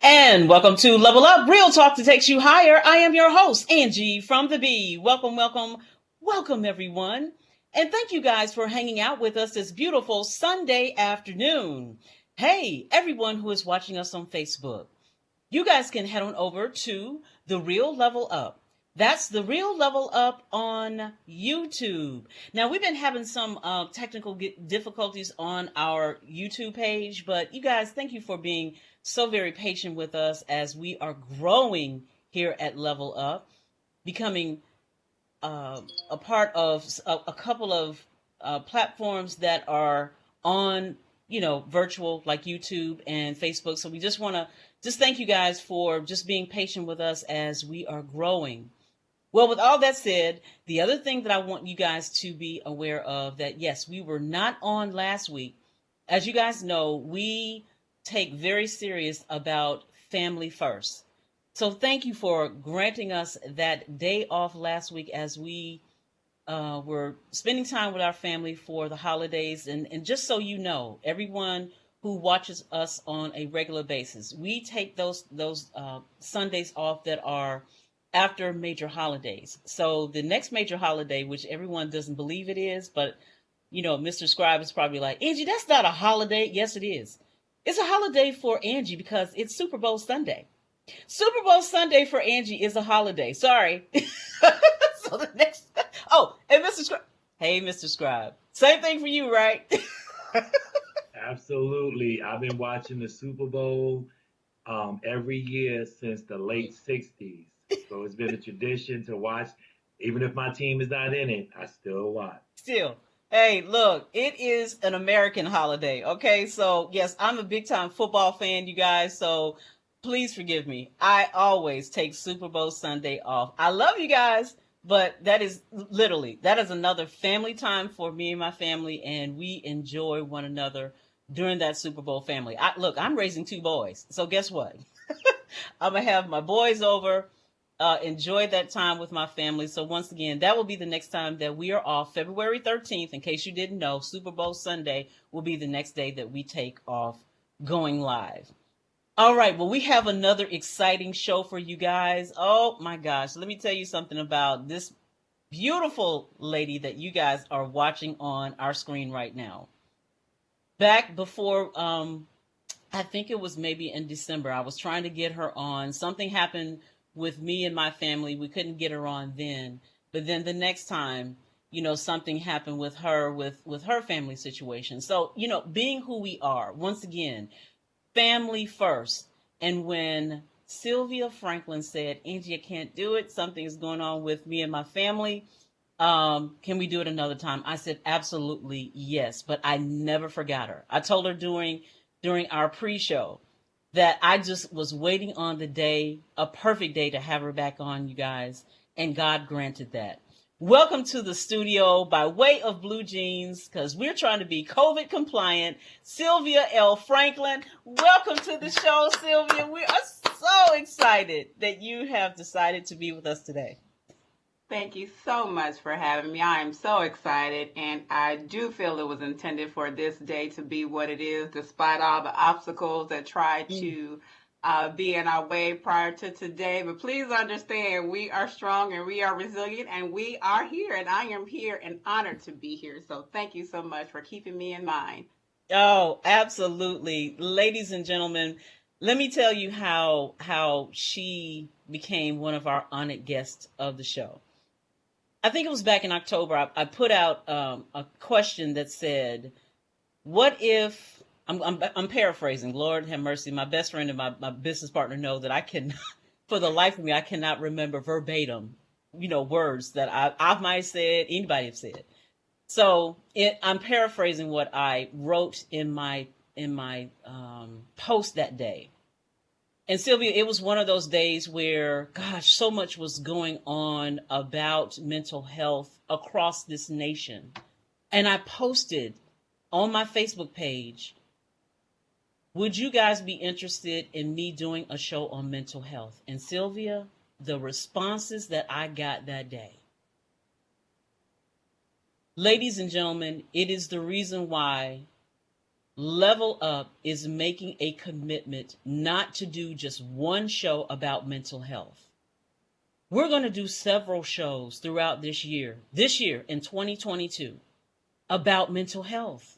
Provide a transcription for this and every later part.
And welcome to Level Up, Real Talk that takes you higher. I am your host, Angee from the B. Welcome, welcome, welcome, everyone. And thank you guys for hanging out with us this beautiful Sunday afternoon. Hey, everyone who is watching us on Facebook, you guys can head on over to The Real Level Up. That's The Real Level Up on YouTube. Now, we've been having some technical difficulties on our YouTube page, but you guys, thank you for being so very patient with us as we are growing here at Level Up, becoming a part of a couple of platforms that are on, virtual like YouTube and Facebook. So we just want to just thank you guys for just being patient with us as we are growing. Well, with all that said, the other thing that I want you guys to be aware of that, yes, we were not on last week. As you guys know, we take very serious about family first. So thank you for granting us that day off last week as we were spending time with our family for the holidays. And just so you know, everyone who watches us on a regular basis, we take those Sundays off that are after major holidays. So the next major holiday, which everyone doesn't believe it is, but Mr. Scribe is probably like, Angee, that's not a holiday. Yes, it is. It's a holiday for Angee because it's Super Bowl Sunday. Super Bowl Sunday for Angee is a holiday. Sorry. So the next, and Mr. Scribe. Hey, Mr. Scribe. Same thing for you, right? Absolutely. I've been watching the Super Bowl every year since the late 60s. So it's been a tradition to watch. Even if my team is not in it, I still watch. Still. Hey, look, it is an American holiday, okay? So, yes, I'm a big time football fan, you guys. So, please forgive me. I always take Super Bowl Sunday off. I love you guys, but that is another family time for me and my family, and we enjoy one another during that Super Bowl family. Look, I'm raising two boys. So, guess what? I'm going to have my boys over, enjoy that time with my family. So once again, that will be the next time that we are off, February 13th. In case you didn't know, Super Bowl Sunday will be the next day that we take off going live. All right, well, we have another exciting show for you guys. Oh my gosh, let me tell you something about this beautiful lady that you guys are watching on our screen right now. Back before, I think it was maybe in December, I was trying to get her on. Something happened with me and my family. We couldn't get her on then. But then the next time, something happened with her, with her family situation. So, being who we are, once again, family first. And when Sylvia Franklin said, Angee, I can't do it. Something is going on with me and my family. Can we do it another time? I said, absolutely yes. But I never forgot her. I told her during our pre-show that I just was waiting on the day, a perfect day to have her back on, you guys, and God granted that. Welcome to the studio by way of Blue Jeans, because we're trying to be COVID compliant. Sylvia L. Franklin, welcome to the show, Sylvia. We are so excited that you have decided to be with us today. Thank you so much for having me. I am so excited, and I do feel it was intended for this day to be what it is, despite all the obstacles that tried to be in our way prior to today. But please understand, we are strong and we are resilient, and we are here, and I am here and honored to be here. So thank you so much for keeping me in mind. Oh, absolutely. Ladies and gentlemen, let me tell you how she became one of our honored guests of the show. I think it was back in October. I put out a question that said, "What if?" I'm paraphrasing. Lord have mercy. My best friend and my business partner know that I can, for the life of me, I cannot remember verbatim, words that I might have said, anybody have said. So I'm paraphrasing what I wrote in my post that day. And Sylvia, it was one of those days where, gosh, so much was going on about mental health across this nation. And I posted on my Facebook page, would you guys be interested in me doing a show on mental health? And Sylvia, the responses that I got that day. Ladies and gentlemen, it is the reason why Level Up is making a commitment not to do just one show about mental health. We're going to do several shows throughout this year in 2022, about mental health.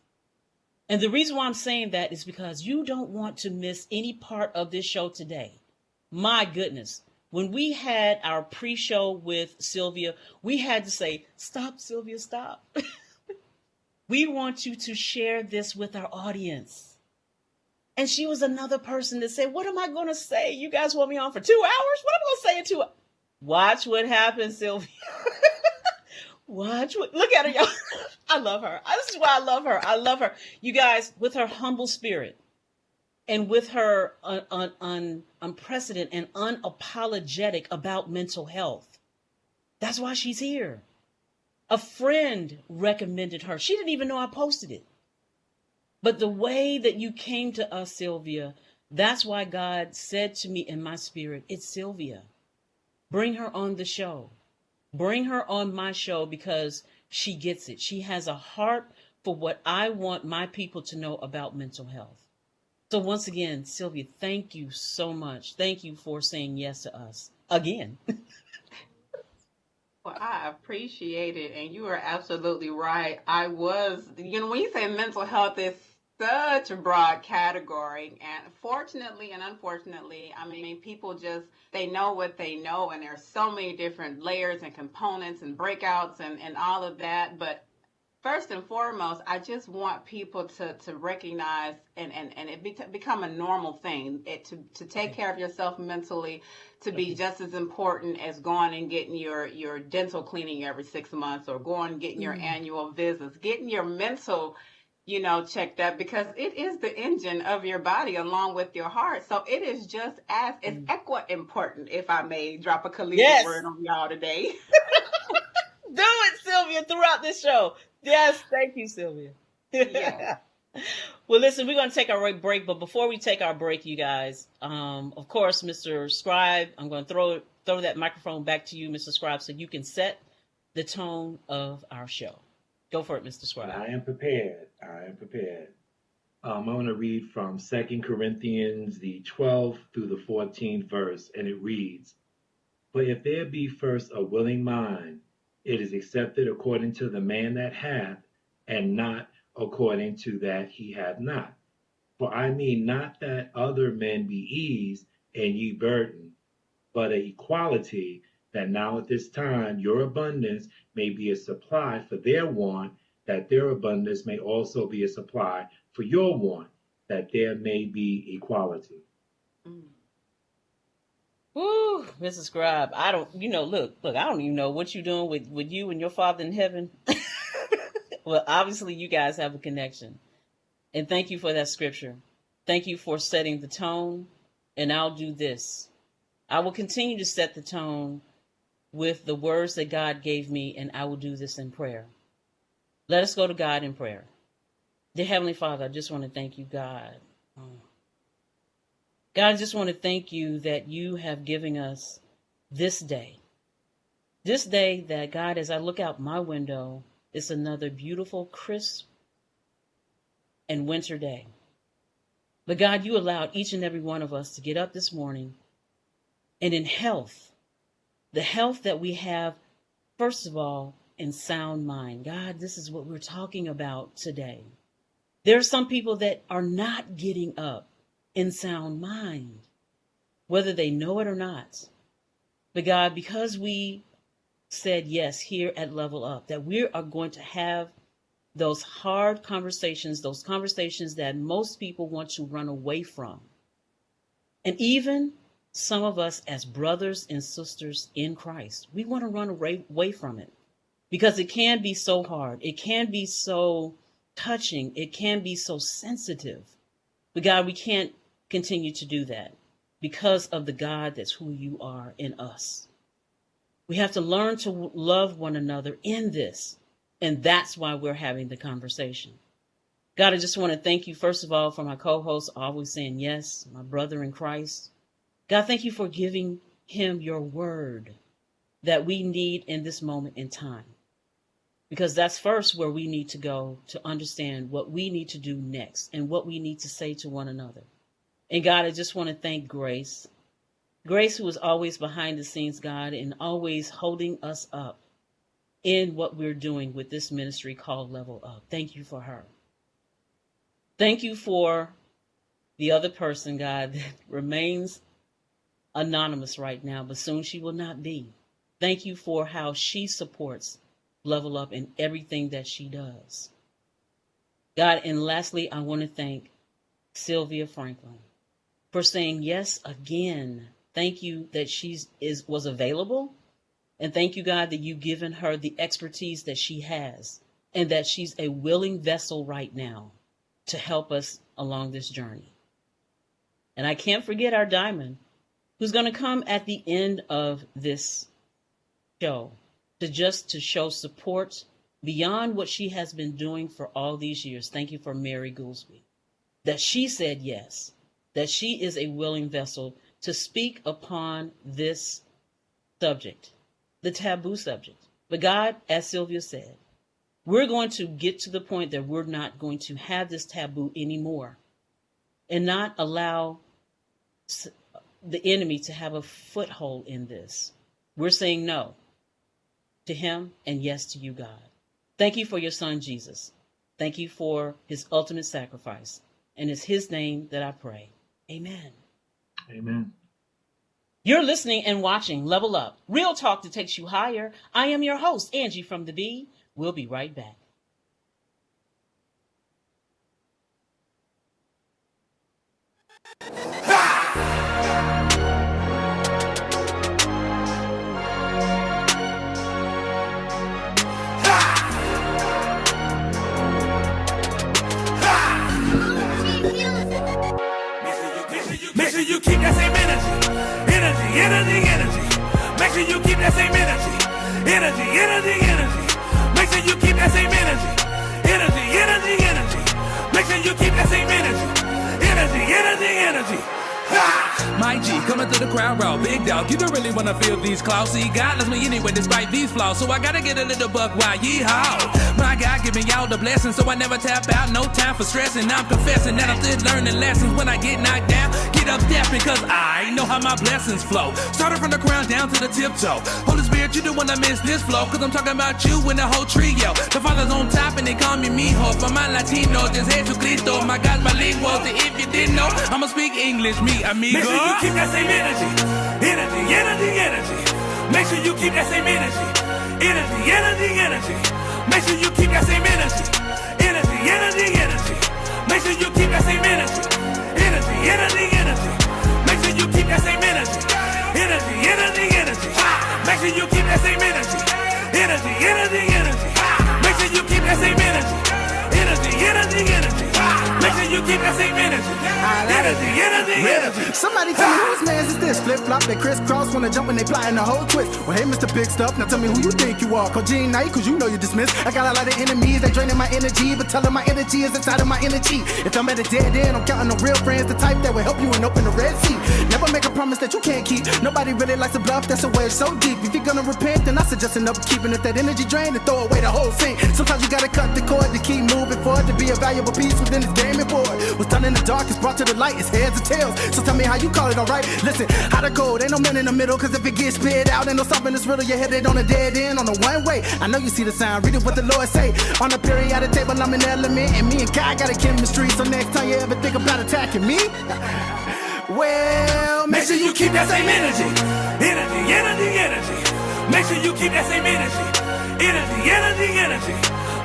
And the reason why I'm saying that is because you don't want to miss any part of this show today. My goodness. When we had our pre-show with Sylvia, we had to say, stop, Sylvia, stop. We want you to share this with our audience. And she was another person that said, what am I going to say? You guys want me on for 2 hours? What am I going to say in 2 hours? Watch what happens, Sylvia. Look at her, y'all. I love her. This is why I love her. I love her. You guys, with her humble spirit and with her unprecedented and unapologetic about mental health. That's why she's here. A friend recommended her. She didn't even know I posted it. But the way that you came to us, Sylvia, that's why God said to me in my spirit, it's Sylvia. Bring her on the show. Bring her on my show because she gets it. She has a heart for what I want my people to know about mental health. So once again, Sylvia, thank you so much. Thank you for saying yes to us again. Well, I appreciate it. And you are absolutely right. When you say mental health is such a broad category. And fortunately and unfortunately, I mean, people they know what they know. And there's so many different layers and components and breakouts and all of that. But first and foremost, I just want people to recognize and it become a normal thing to take care of yourself mentally, to be just as important as going and getting your dental cleaning every 6 months or going and getting your annual visits, getting your mental, checked up, because it is the engine of your body along with your heart. So it is just it's equal important, if I may drop a collegiate word on y'all today. Do it, Sylvia, throughout this show. Yes, thank you, Sylvia. Yes. Well, listen, we're going to take our break, but before we take our break, you guys, of course, Mr. Scribe, I'm going to throw that microphone back to you, Mr. Scribe, so you can set the tone of our show. Go for it, Mr. Scribe. I am prepared. I'm going to read from 2 Corinthians, the 12th through the 14th verse, and it reads, "For if there be first a willing mind, it is accepted according to the man that hath, and not according to that he hath not. For I mean not that other men be eased, and ye burdened, but a equality, that now at this time your abundance may be a supply for their want, that their abundance may also be a supply for your want, that there may be equality." Woo, Mrs. Scribe, I don't, look, I don't even know what you're doing with you and your Father in heaven. Well, obviously you guys have a connection. And thank you for that scripture. Thank you for setting the tone. And I'll do this. I will continue to set the tone with the words that God gave me, and I will do this in prayer. Let us go to God in prayer. Dear Heavenly Father, I just want to thank you, God. God, I just want to thank you that you have given us this day. This day that, God, as I look out my window, it's another beautiful, crisp, and winter day. But God, you allowed each and every one of us to get up this morning, and in health, the health that we have, first of all, in sound mind. God, this is what we're talking about today. There are some people that are not getting up in sound mind, whether they know it or not. But God, because we said yes here at Level Up, that we are going to have those hard conversations, those conversations that most people want to run away from. And even some of us as brothers and sisters in Christ, we want to run away from it because it can be so hard. It can be so touching. It can be so sensitive. But God, we can't continue to do that because of the God that's who you are in us. We have to learn to love one another in this. And that's why we're having the conversation. God, I just want to thank you, first of all, for my co-host always saying yes, my brother in Christ. God, thank you for giving him your word that we need in this moment in time. because that's first where we need to go to understand what we need to do next and what we need to say to one another. And God, I just want to thank Grace. Grace, who is always behind the scenes, God, and always holding us up in what we're doing with this ministry called Level Up. Thank you for her. Thank you for the other person, God, that remains anonymous right now, but soon she will not be. Thank you for how she supports Level Up in everything that she does. God, and lastly, I want to thank Sylvia Franklin for saying yes again. Thank you that she was available. And thank you, God, that you've given her the expertise that she has and that she's a willing vessel right now to help us along this journey. And I can't forget our diamond, who's going to come at the end of this show to show support beyond what she has been doing for all these years. Thank you for Mary Goolsby, that she said yes, that she is a willing vessel to speak upon this subject, the taboo subject. But God, as Sylvia said, we're going to get to the point that we're not going to have this taboo anymore and not allow the enemy to have a foothold in this. We're saying no to him and yes to you, God. Thank you for your son, Jesus. Thank you for his ultimate sacrifice. And it's his name that I pray. Amen. Amen. You're listening and watching Level Up, real talk that takes you higher. I am your host, Angee from the B. We'll be right back. Make sure you keep that same energy. Make sure you keep that same energy. Make sure you keep that same energy. Make sure you keep that same energy. My G, coming through the crowd raw, big dog, you don't really wanna feel these claws. See, God loves me anyway despite these flaws, so I gotta get a little buck while yeehaw. My God giving y'all the blessings, so I never tap out, no time for stressing. I'm confessing that I'm still learning lessons. When I get knocked down, get up stepping, cause I know how my blessings flow. Started from the crown down to the tiptoe. Holy Spirit, you don't wanna miss this flow, cause I'm talking about you and the whole trio. The Father's on top and they call me mijo. For my Latino, just Jesucristo. My God, my lingual, if you didn't know, I'ma speak English, me amigo. Make sure you keep that same energy. Make sure you keep that same energy. Make sure you keep that same energy. Make sure you keep that same energy. Make sure you keep that same energy. Make sure you keep that same energy. Make sure you keep that same energy. Make sure you keep that same energy. Somebody tell me whose man's is this? Flip flop, they crisscross, wanna jump and they plotting the whole twist. Well, hey, Mr. Big Stuff, now tell me who you think you are. Call Gene Knight, cause you know you're dismissed. I got a lot of enemies, they draining my energy, but tell them my energy is inside of my energy. If I'm at a dead end, I'm counting on real friends, the type that will help you and open the Red Sea. Never make a promise that you can't keep. Nobody really likes a bluff, that's a way so deep. If you're gonna repent, then I suggest an upkeeping. If that energy drained, then throw away the whole thing. Sometimes you gotta cut the cord to keep moving forward, to be a valuable piece within this game and board. What's done in the dark is brought to the light, it's heads or tails. So tell me how you call it, alright? Listen, hot or cold, ain't no man in the middle, cause if it gets spit out, ain't no stopping this riddle. You're headed on a dead end, on a one way. I know you see the sign, read it what the Lord say. On a periodic table, I'm an element, and me and God got a chemistry. So next time you ever think about attacking me, well, make sure you keep that same energy. Make sure you keep that same energy.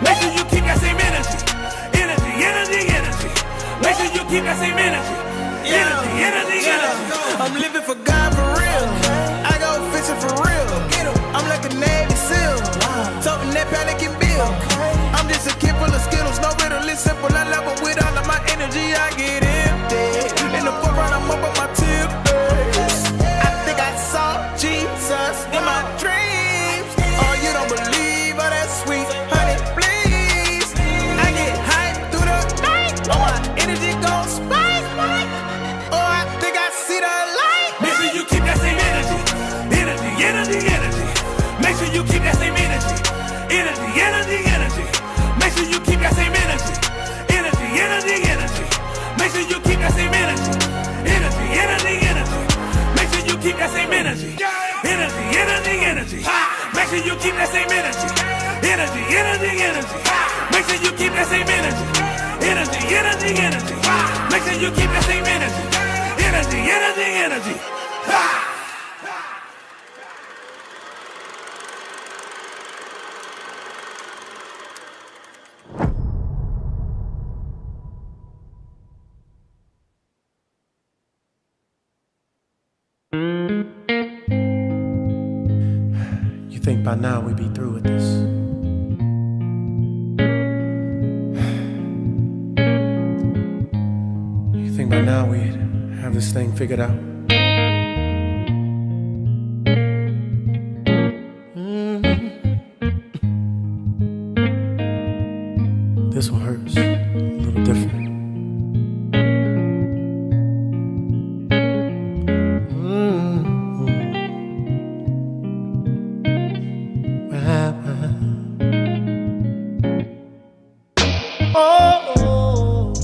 Make sure you keep that same energy. Make sure you keep that same energy. I'm living for God for real. I go fishing for real. I'm like a Navy SEAL. Toting that Pelican bill. I'm just a kid full of Skittles. No riddle, it's simple. I level with all of my energy. I get empty. In the forefront, I'm up on my tip. I think I saw Jesus in my dreams. Oh, you don't believe all that sweet honey, please. I get hyped through the night. Oh, my energy gon' spike. Oh, I think I see the light. Make sure you keep that same energy. Make sure you keep that same energy. Make sure you keep that same energy. Energy, energy, energy. Make sure you keep that same energy. Energy, energy, energy. Make sure you keep that same energy. Energy, energy, energy. Make sure you keep that same energy. Energy, energy, energy. Make sure you keep that same energy. Energy, energy, energy. You think by now we'd be through with this? You think by now we'd have this thing figured out? This one hurts a little different. Oh,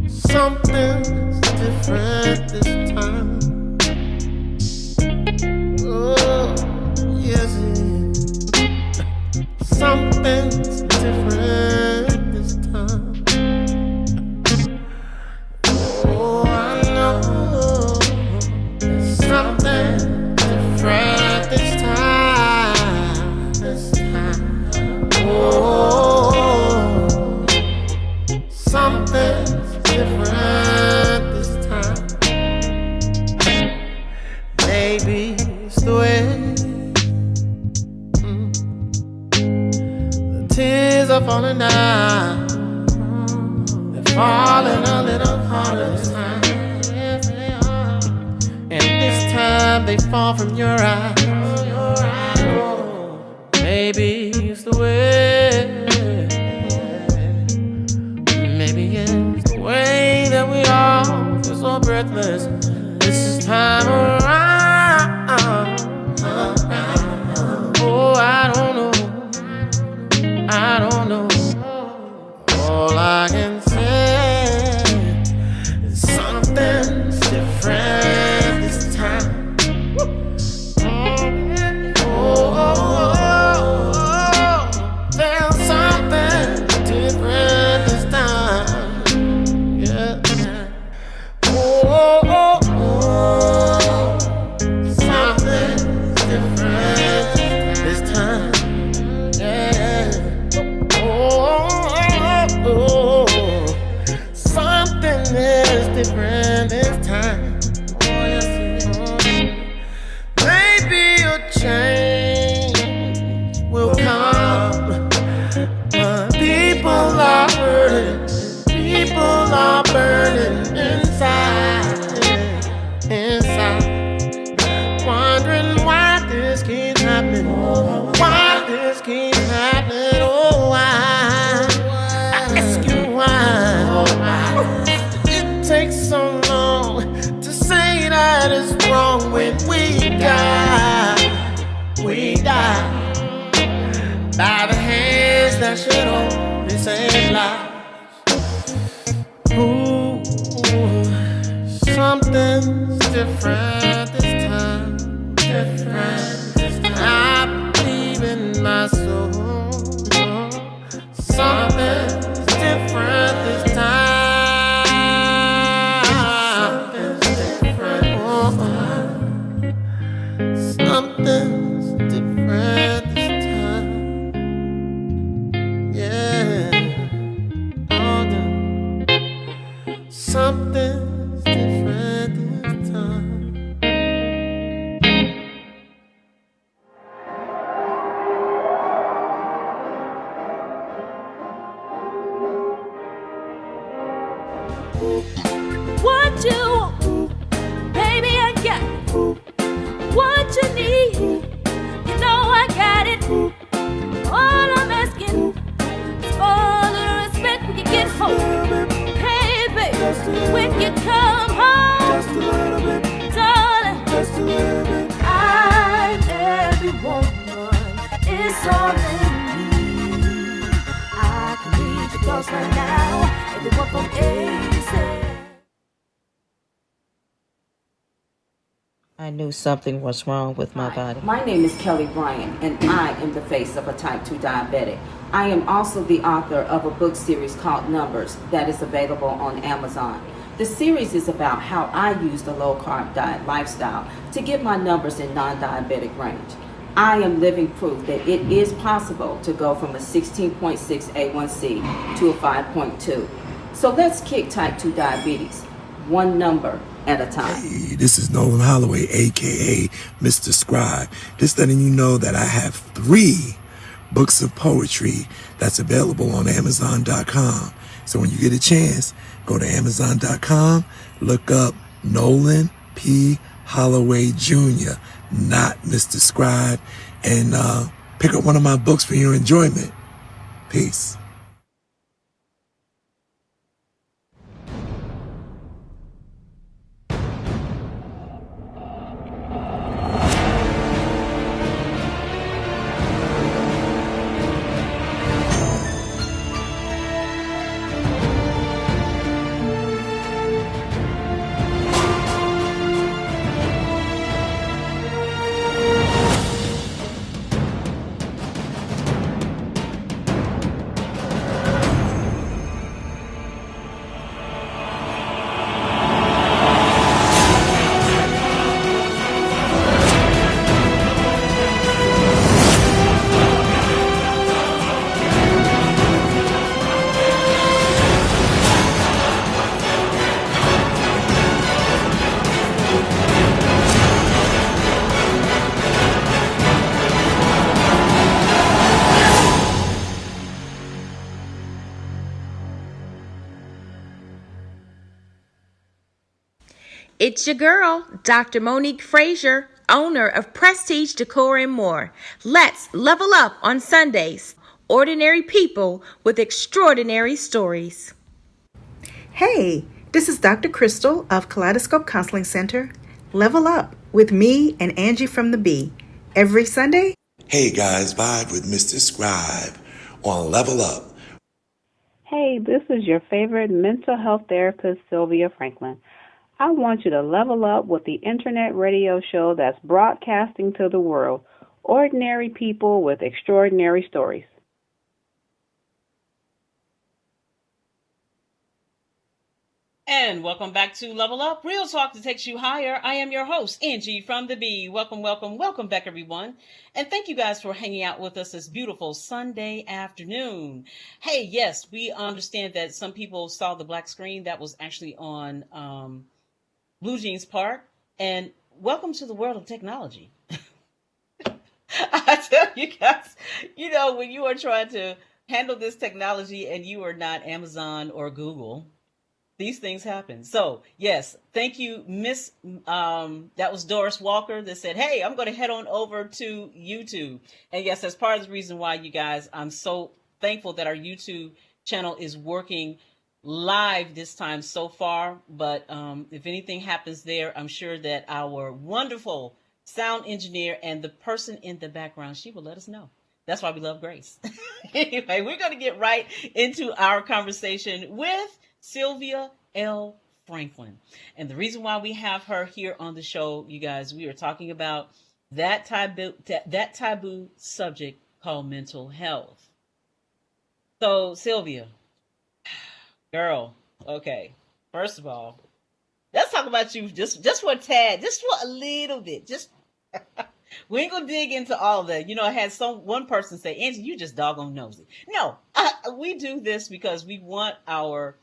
something's different this time. Oh, yes it is. Something's different this time. Oh, I know there's something different this time. This time. Oh, something's different this time. Maybe it's the way the tears are falling down. They're falling a little harder this time. Yes, they are. And this time they fall from your eyes. Maybe it's the way. Maybe it's the way that we all feel so breathless this time around. Oh, I don't know. I don't know. All I can say is something's different this time. There's something different this time. Yeah. Something different this time. Yeah. Something is different this time. Maybe a change will come. People are hurting. People are burning inside. Inside. Wondering why this keeps happening. Why this keeps happening. Oh, why? I ask you why. It takes so long to say that it's wrong when we die. We die by the hands that should only save lives. Ooh, something's different this time. Different this time. I believe in my soul. Something's different this time. Something's different this time. Something's different this time. Yeah. Oh, no. Something's different this time. What you want, baby, I got it. What you need, you know I got it. All I'm asking is for a little respect when you get home. Hey, baby, when you come home, darling, I'm every woman. It's all in me. I can read your thoughts right now. Everyone from A to Z. I knew something was wrong with my body. My name is Kelly Bryan, and I am the face of a type 2 diabetic. I am also the author of a book series called Numbers that is available on Amazon. The series is about how I use the low-carb diet lifestyle to get my numbers in non-diabetic range. I am living proof that it is possible to go from a 16.6 A1C to a 5.2. So let's kick type 2 diabetes, one number at a time. Hey, this is Nolan Holloway, aka Mr. Scribe. Just letting you know that I have 3 books of poetry that's available on Amazon.com. So when you get a chance, go to Amazon.com, look up Nolan P. Holloway Jr., not Mr. Scribe, and pick up one of my books for your enjoyment. Peace. It's your girl, Dr. Monique Frazier, owner of Prestige Decor and More. Let's level up on Sundays. Ordinary people with extraordinary stories. Hey, this is Dr. Crystal of Kaleidoscope Counseling Center. Level up with me and Angee from the B. Every Sunday. Hey guys, vibe with Mr. Scribe on Level Up. Hey, this is your favorite mental health therapist, Sylvia Franklin. I want you to level up with the internet radio show that's broadcasting to the world. Ordinary people with extraordinary stories. And welcome back to Level Up, Real Talk that takes you higher. I am your host, Angee from the B. Welcome, welcome, welcome back, everyone. And thank you guys for hanging out with us this beautiful Sunday afternoon. Hey, yes, we understand that some people saw the black screen that was actually on Blue Jeans Park. And welcome to the world of technology. I tell you guys, you know, when you are trying to handle this technology and you are not Amazon or Google, these things happen. So yes, thank you, Miss. That was Doris Walker that said, "Hey, I'm going to head on over to YouTube." And yes, that's part of the reason why, you guys, I'm so thankful that our YouTube channel is working live this time so far. But if anything happens there, I'm sure that our wonderful sound engineer and the person in the background, she will let us know. That's why we love Grace. Anyway, we're going to get right into our conversation with Sylvia L. Franklin. And the reason why we have her here on the show, you guys, we are talking about that taboo subject called mental health. So, Sylvia, girl, okay, first of all, let's talk about you just for a tad, just for a little bit. Just we ain't gonna dig into all of that. You know, I had one person say, "Angee, you just doggone nosy." No, we do this because we want our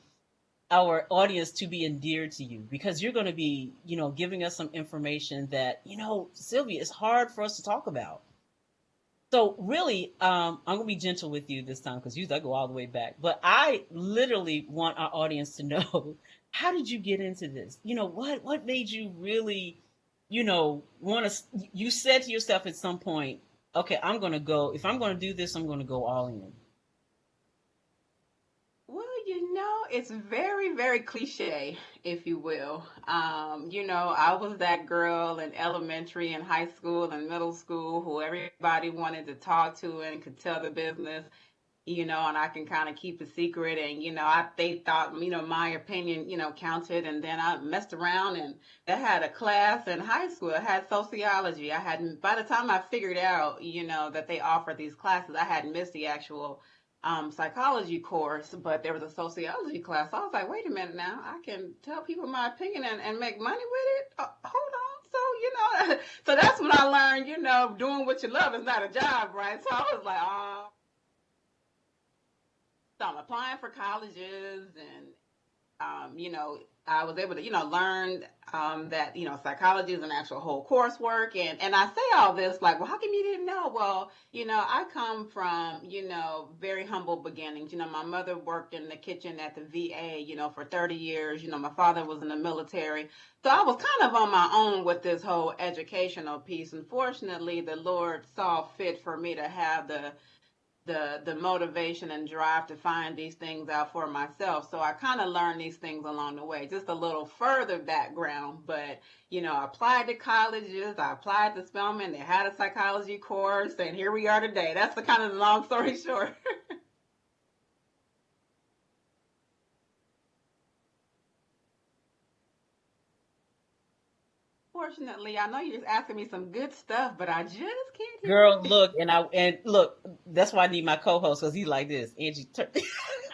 audience to be endeared to you, because you're going to be, you know, giving us some information that, you know, Sylvia, is hard for us to talk about. So really, I'm going to be gentle with you this time, because usually I go all the way back. But I literally want our audience to know, how did you get into this? You know, what made you really, you know, want to, you said to yourself at some point, okay, I'm going to go, if I'm going to do this, I'm going to go all in. Well, you know, it's very, very cliche, if you will. You know, I was that girl in elementary and high school and middle school who everybody wanted to talk to and could tell the business. and I can kind of keep a secret. And, they thought, my opinion, counted. And then I messed around and I had a class in high school. I had sociology. By the time I figured out, that they offered these classes, I hadn't missed the actual psychology course, but there was a sociology class. So I was like, wait a minute now, I can tell people my opinion and make money with it. Hold on. So, so that's when I learned, doing what you love is not a job, right? So I was like, oh. So I'm applying for colleges and, I was able to, learn that, psychology is an actual whole coursework. And I say all this like, well, how come you didn't know? Well, I come from, very humble beginnings. My mother worked in the kitchen at the VA, for 30 years. My father was in the military. So I was kind of on my own with this whole educational piece. Unfortunately, the Lord saw fit for me to have the motivation and drive to find these things out for myself. So I kind of learned these things along the way. Just a little further background, but I applied to colleges, I applied to Spelman, they had a psychology course, and here we are today. That's the kind of long story short. Fortunately, I know you're just asking me some good stuff, but I just can't hear. Girl, look, and look, that's why I need my co-host, because he's like this. Angee,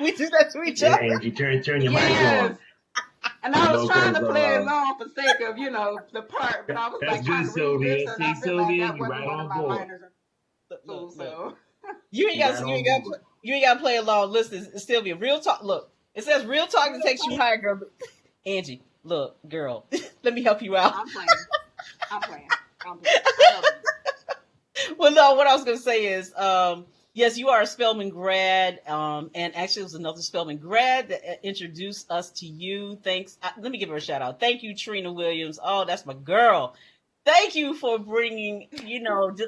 we do that to each other. Angee, turn your mic on. And I was trying to play along for sake of, the part, but I was that's good, Sylvia. See, Sylvia, you right on board. You ain't got to play along. Listen, Sylvia, real talk. Look, it says real talk that takes you higher, girl. Angee, look, girl, let me help you out. I'm playing. Well, no, what I was going to say is, yes, you are a Spelman grad, and actually it was another Spelman grad that introduced us to you. Thanks. Let me give her a shout out. Thank you, Trina Williams. Oh, that's my girl. Thank you for bringing,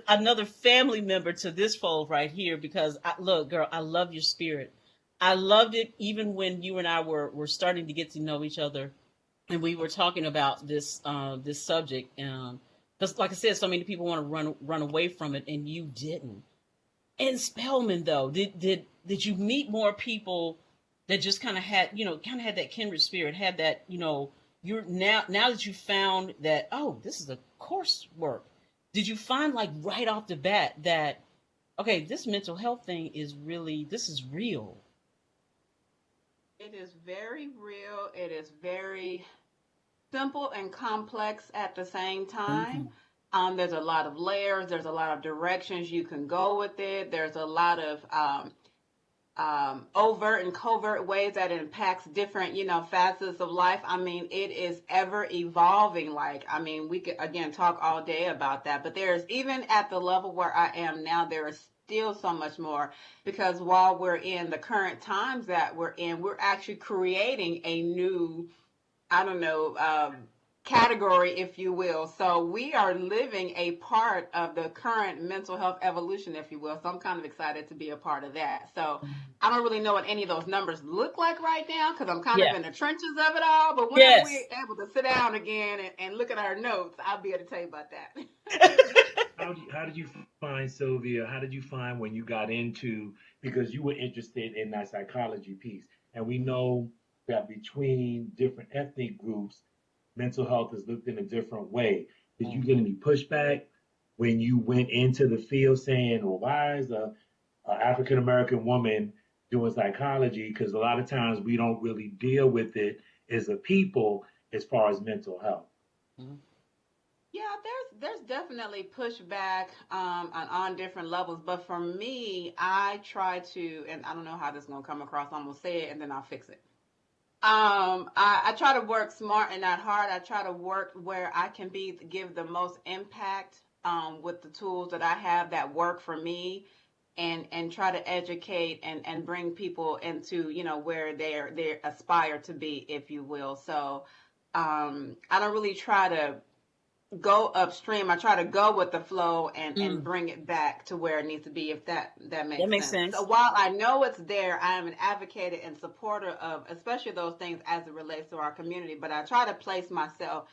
another family member to this fold right here, because look, girl, I love your spirit. I loved it even when you and I were starting to get to know each other, and we were talking about this subject. Because, like I said, so many people want to run away from it, and you didn't. And Spelman, though, did you meet more people that just kind of had that kindred spirit, had that, you're now that you found that, oh, this is a coursework. Did you find, like, right off the bat that, okay, this mental health thing is this is real? It is very real. It is very simple and complex at the same time. Mm-hmm. There's a lot of layers. There's a lot of directions you can go with it. There's a lot of overt and covert ways that it impacts different, facets of life. I mean, it is ever evolving. We could, again, talk all day about that. But there's, even at the level where I am now, there is still so much more, because while we're in the current times that we're in, we're actually creating a new, category, if you will. So we are living a part of the current mental health evolution, if you will. So I'm kind of excited to be a part of that. So I don't really know what any of those numbers look like right now, because I'm kind of in the trenches of it all. But whenever we're able to sit down again and look at our notes, I'll be able to tell you about that. How did you find, Sylvia? How did you find when you got into, because you were interested in that psychology piece, and we know that between different ethnic groups, mental health is looked in a different way. Did you get any pushback when you went into the field saying, well, why is a African-American woman doing psychology? Because a lot of times we don't really deal with it as a people as far as mental health. Mm-hmm. Yeah, there's definitely pushback on different levels. But for me, I try to, and I don't know how this is going to come across. I'm going to say it and then I'll fix it. I try to work smart and not hard. I try to work where I can give the most impact with the tools that I have that work for me, and try to educate and bring people into, where they aspire to be, if you will. So I don't really try to go upstream. I try to go with the flow and bring it back to where it needs to be, if that makes sense. So while I know it's there, I am an advocate and supporter of especially those things as it relates to our community. But I try to place myself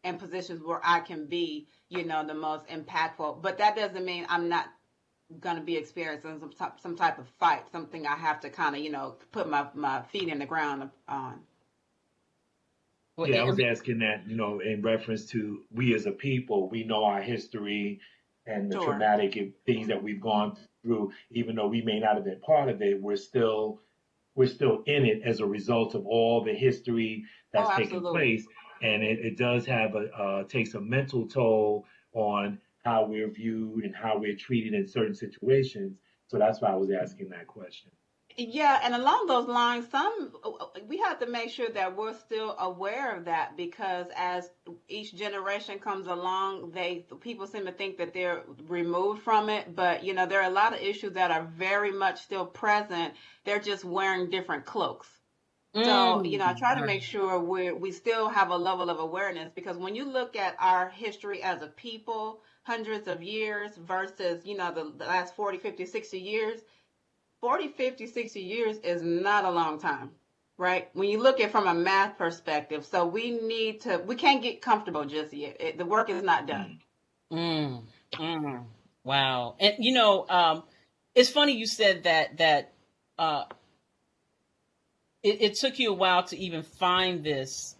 in positions where I can be, the most impactful. But that doesn't mean I'm not going to be experiencing some type of fight, something I have to kind of, put my feet in the ground on. Well, Yeah, I I was mean, asking that, in reference to we as a people, we know our history and the Sure. traumatic things that we've gone through, even though we may not have been part of it, we're still in it as a result of all the history Oh, that's taken absolutely. place. And it does have takes a mental toll on how we're viewed and how we're treated in certain situations. So that's why I was asking that question. Yeah, and along those lines, we have to make sure that we're still aware of that, because as each generation comes along, people seem to think that they're removed from it, but there are a lot of issues that are very much still present. They're just wearing different cloaks. So, I try to make sure we still have a level of awareness, because when you look at our history as a people, hundreds of years versus, the last 40, 50, 60 years, 40, 50, 60 years is not a long time, right? When you look at it from a math perspective. So we can't get comfortable just yet. The work is not done. Wow. And it's funny you said that it took you a while to even find this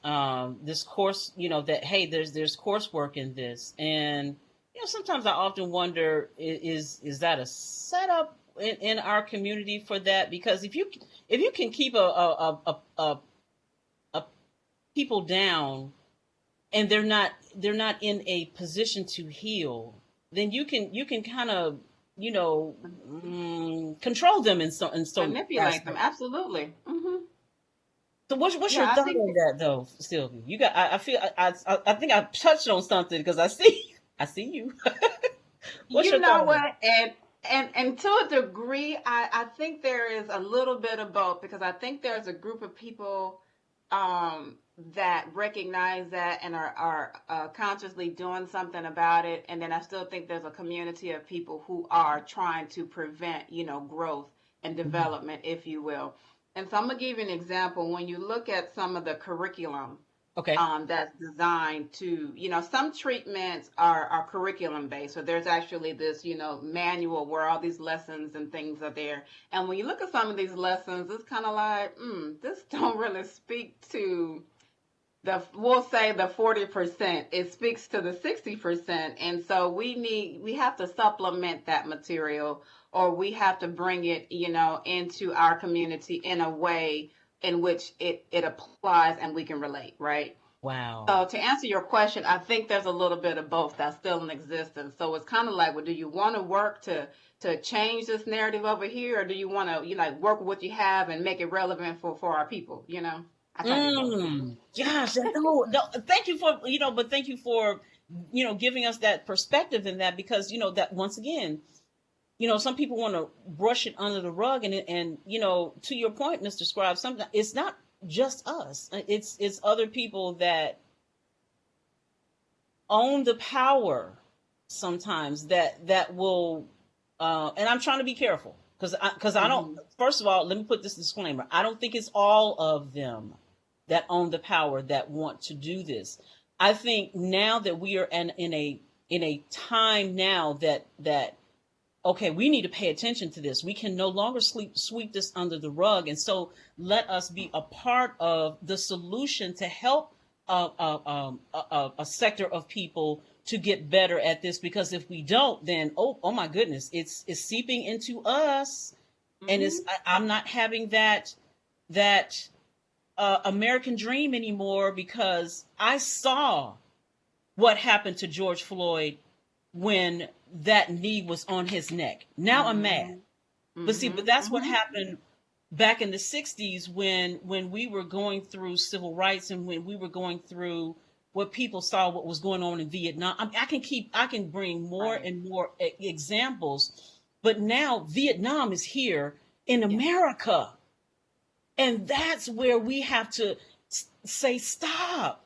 this course, that hey, there's coursework in this. And sometimes I often wonder, is that a setup in our community for that? Because if you can keep a people down, and they're not in a position to heal, then you can kind of control them in some Manipulate them, absolutely. So what's your Yeah, I thought think on that though, Sylvia? You got I feel I think I touched on something, because I see you. What's you your thought know on that? what, and to a degree, I think there is a little bit of both, because I think there's a group of people that recognize that and are consciously doing something about it, and then I still think there's a community of people who are trying to prevent, growth and development, if you will. And so I'm gonna give you an example. When you look at some of the curriculum, Okay. that's designed to, some treatments are curriculum based. So there's actually this, manual where all these lessons and things are there. And when you look at some of these lessons, it's kind of like, this don't really speak to we'll say the 40%. It speaks to the 60%. And so we have to supplement that material, or we have to bring it, into our community in a way in which it applies and we can relate, right? Wow. So to answer your question, I think there's a little bit of both that's still in existence. So it's kind of like, well, do you want to work to change this narrative over here, or do you want to, work with what you have and make it relevant for our people, I try to do both. Gosh, no, thank you for but thank you for giving us that perspective in that, because that once again, some people want to brush it under the rug, and to your point, Mr. Scribe, sometimes it's not just us. It's other people that own the power sometimes that will and I'm trying to be careful, because I don't, first of all, let me put this disclaimer. I don't think it's all of them that own the power that want to do this. I think now that we are in a time now that okay, we need to pay attention to this. We can no longer sweep this under the rug. And so let us be a part of the solution to help a sector of people to get better at this. Because if we don't, then, oh my goodness, it's seeping into us. And I'm not having that American dream anymore, because I saw what happened to George Floyd when that knee was on his neck. Now I'm mad. But see, but that's what happened back in the 60s when we were going through civil rights, and when we were going through what people saw what was going on in Vietnam. I can bring more and more examples, but now Vietnam is here in America. And that's where we have to say, stop.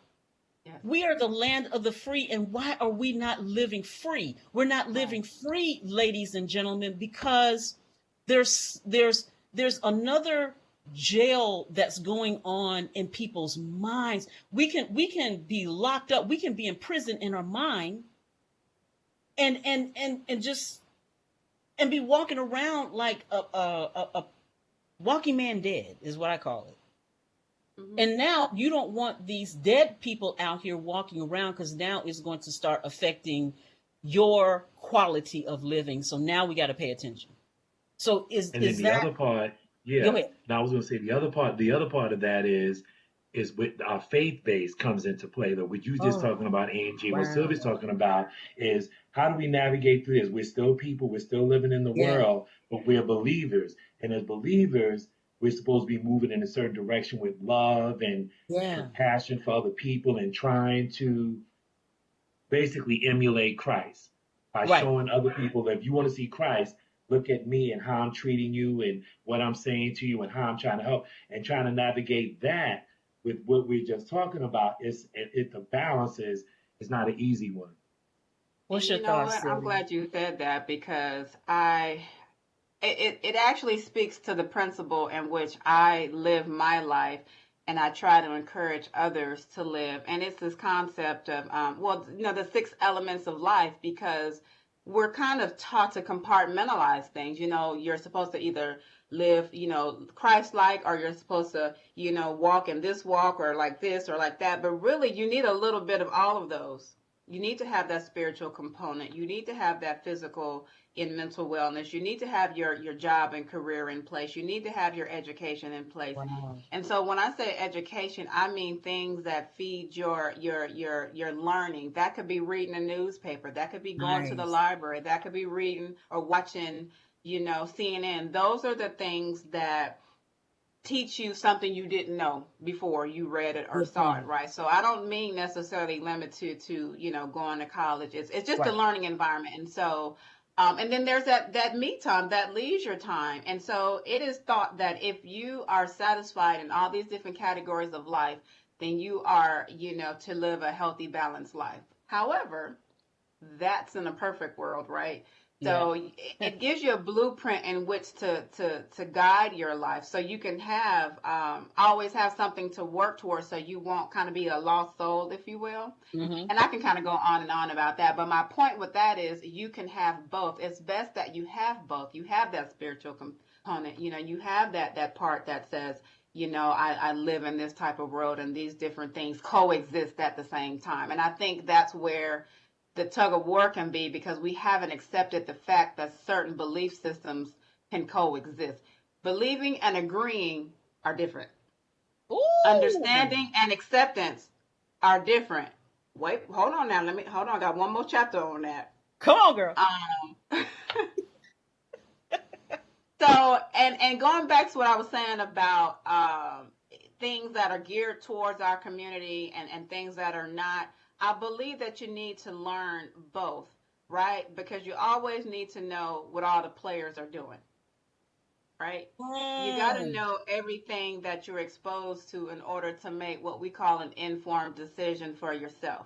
We are the land of the free, and why are we not living free? We're not living free, ladies and gentlemen, because there's another jail that's going on in people's minds. We can be locked up, we can be in prison in our mind, and just and be walking around like a walking man dead is what I call it. Mm-hmm. And now you don't want these dead people out here walking around, because now it's going to start affecting your quality of living. So now we got to pay attention. So is the other part, yeah. Go ahead. Now I was going to say the other part of that is with our faith base comes into play, though. What you just talking about, Angee, what Sylvia's talking about is how do we navigate through this? We're still people, we're still living in the world, but we're believers. And as believers, we're supposed to be moving in a certain direction with love and compassion for other people, and trying to basically emulate Christ by showing other people that if you want to see Christ, look at me and how I'm treating you and what I'm saying to you and how I'm trying to help, and trying to navigate that with what we're just talking about. The balance is not an easy one. What's your thoughts? What? I'm glad you said that, because it actually speaks to the principle in which I live my life, and I try to encourage others to live. And it's this concept of, the 6 elements of life, because we're kind of taught to compartmentalize things. You're supposed to either live, Christ-like, or you're supposed to, walk in this walk, or like this or like that. But really, you need a little bit of all of those. You need to have that spiritual component. You need to have that physical and mental wellness. You need to have your job and career in place. You need to have your education in place. Wow. And so when I say education, I mean things that feed your learning. That could be reading a newspaper. That could be going to the library. That could be reading or watching, CNN. Those are the things that teach you something you didn't know before you read it or saw it, right? So I don't mean necessarily limited to going to college. It's just a learning environment. And so and then there's that me time, that leisure time. And so it is thought that if you are satisfied in all these different categories of life, then you are, to live a healthy, balanced life. However, that's in a perfect world, right? So it gives you a blueprint in which to guide your life, so you can have always have something to work towards, so you won't kind of be a lost soul, if you will. Mm-hmm. And I can kind of go on and on about that. But my point with that is you can have both. It's best that you have both. You have that spiritual component. You have that part that says, I live in this type of world, and these different things coexist at the same time. And I think that's where the tug of war can be, because we haven't accepted the fact that certain belief systems can coexist. Believing and agreeing are different. Ooh. Understanding and acceptance are different. Wait, hold on now. Hold on. I got one more chapter on that. Come on, girl. So, and going back to what I was saying about things that are geared towards our community and things that are not, I believe that you need to learn both, right? Because you always need to know what all the players are doing, right? You got to know everything that you're exposed to in order to make what we call an informed decision for yourself.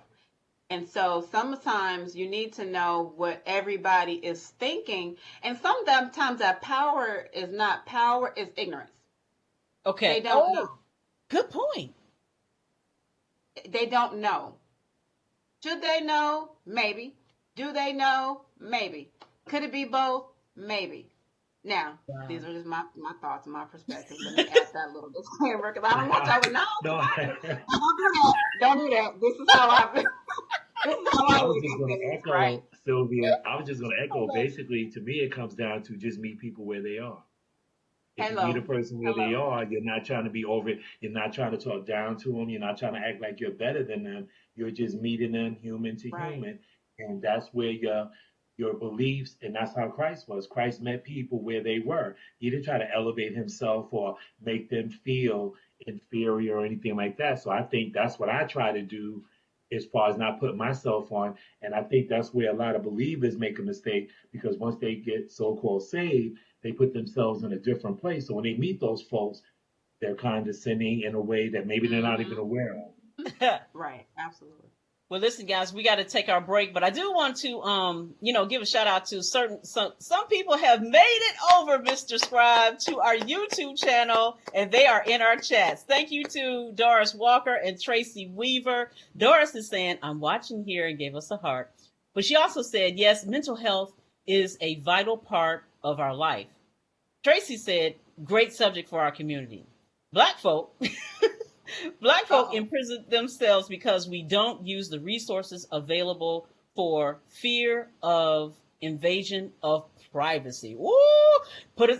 And so sometimes you need to know what everybody is thinking. And sometimes that power is not power, it's ignorance. Okay. They don't know. Good point. They don't know. Should they know? Maybe. Do they know? Maybe. Could it be both? Maybe. Now, these are just my thoughts and my perspective. Let me add that little disclaimer, because I don't want y'all to know. Don't do that. This is how I was just going to echo, right? Sylvia. I was just going to echo. Basically, to me, it comes down to just meet people where they are. If you meet a person where they are, you're not trying to be over it. You're not trying to talk down to them. You're not trying to act like you're better than them. You're just meeting them human to human. And that's where your beliefs, and that's how Christ was. Christ met people where they were. He didn't try to elevate himself or make them feel inferior or anything like that. So I think that's what I try to do as far as not putting myself on. And I think that's where a lot of believers make a mistake, because once they get so-called saved, they put themselves in a different place. So when they meet those folks, they're condescending in a way that maybe they're not even aware of. Right, absolutely. Well, listen, guys, we got to take our break, but I do want to, give a shout out to some people have made it over, Mr. Scribe, to our YouTube channel, and they are in our chats. Thank you to Doris Walker and Tracy Weaver. Doris is saying, I'm watching here, and gave us a heart. But she also said, yes, mental health is a vital part of our life. Tracy said, great subject for our community. Black folk imprison themselves because we don't use the resources available for fear of invasion of privacy. Woo!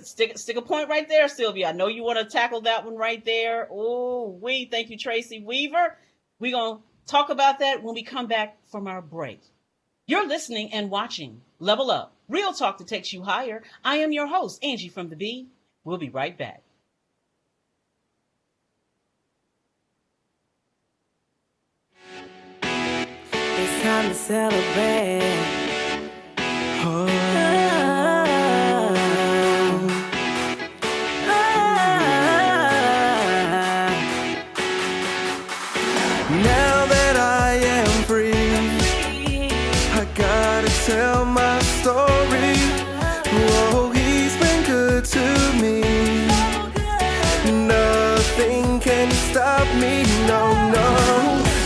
Stick a point right there, Sylvia. I know you want to tackle that one right there. Oh, thank you, Tracy Weaver. We're going to talk about that when we come back from our break. You're listening and watching Level Up, real talk that takes you higher. I am your host, Angee from the B. We'll be right back. It's time to celebrate. Oh. Now that I am free, I gotta tell my story. Oh, he's been good to me. Nothing can stop me, no.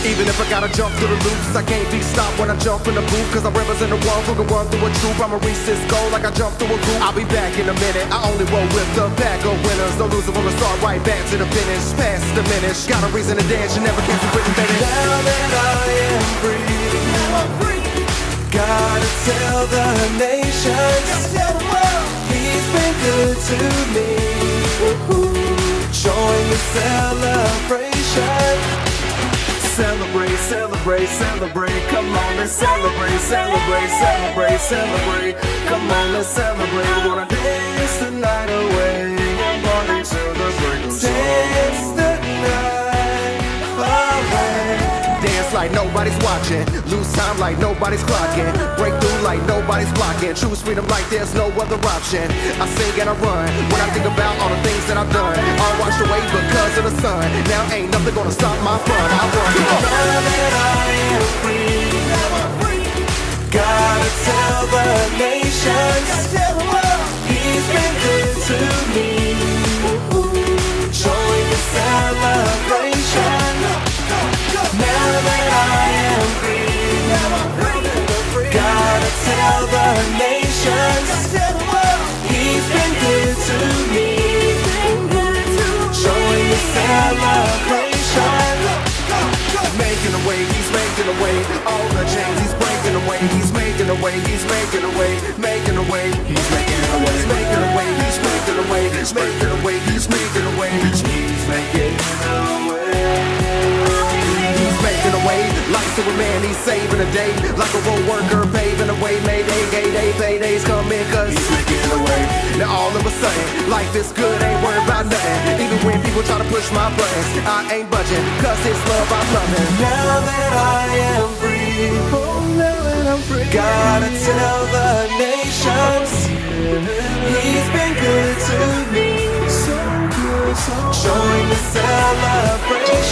Even if I gotta jump through the loops, I can't be stopped when I jump in the booth. Cause I represent the one who can run through a troop. I'ma reach this goal like I jumped through a group. I'll be back in a minute, I only roll with the pack of winners. No loser from the start, right back to the finish. Past the finish, got a reason to dance, you never catch a written finish. Now that I am free, gotta tell the nations, he's been good to me. Join the celebration. Celebrate, celebrate, celebrate. Come on, let's celebrate, celebrate, celebrate, celebrate. Come on, let's celebrate. Wanna dance the night away. Party till the break of dawn. Dance the night away. Dance like nobody's watching. Lose time like nobody's clocking. Break through like nobody's blocking. Choose freedom like there's no other option. I sing and I run when I think about all the things that I've done. All washed away because of the sun. Now ain't nothing gonna stop my fun. I run. Now that I am free, gotta tell the nations, he's been good to me. Join the celebration. Now that I am free, gotta tell the nations, he's been good to me. Join the celebration. Making a way, he's making a way. All the chains he's breaking away. He's making a way, he's making a way. Making a way, he's making a way. He's making a way, he's making a way. He's making a way, he's making a way. He's making a way. Making a way, like Superman, he's saving a day. Like a road worker, paving a way. Mayday, gay paydays come in, cause he's making a way. Now all of a sudden, life is good, ain't worried about nothing. Even when people try to push my buttons, I ain't budging, cause it's love I'm loving. Now that I am free, now that I'm free, gotta tell the nations, he's been good to me. So good, so join the celebration.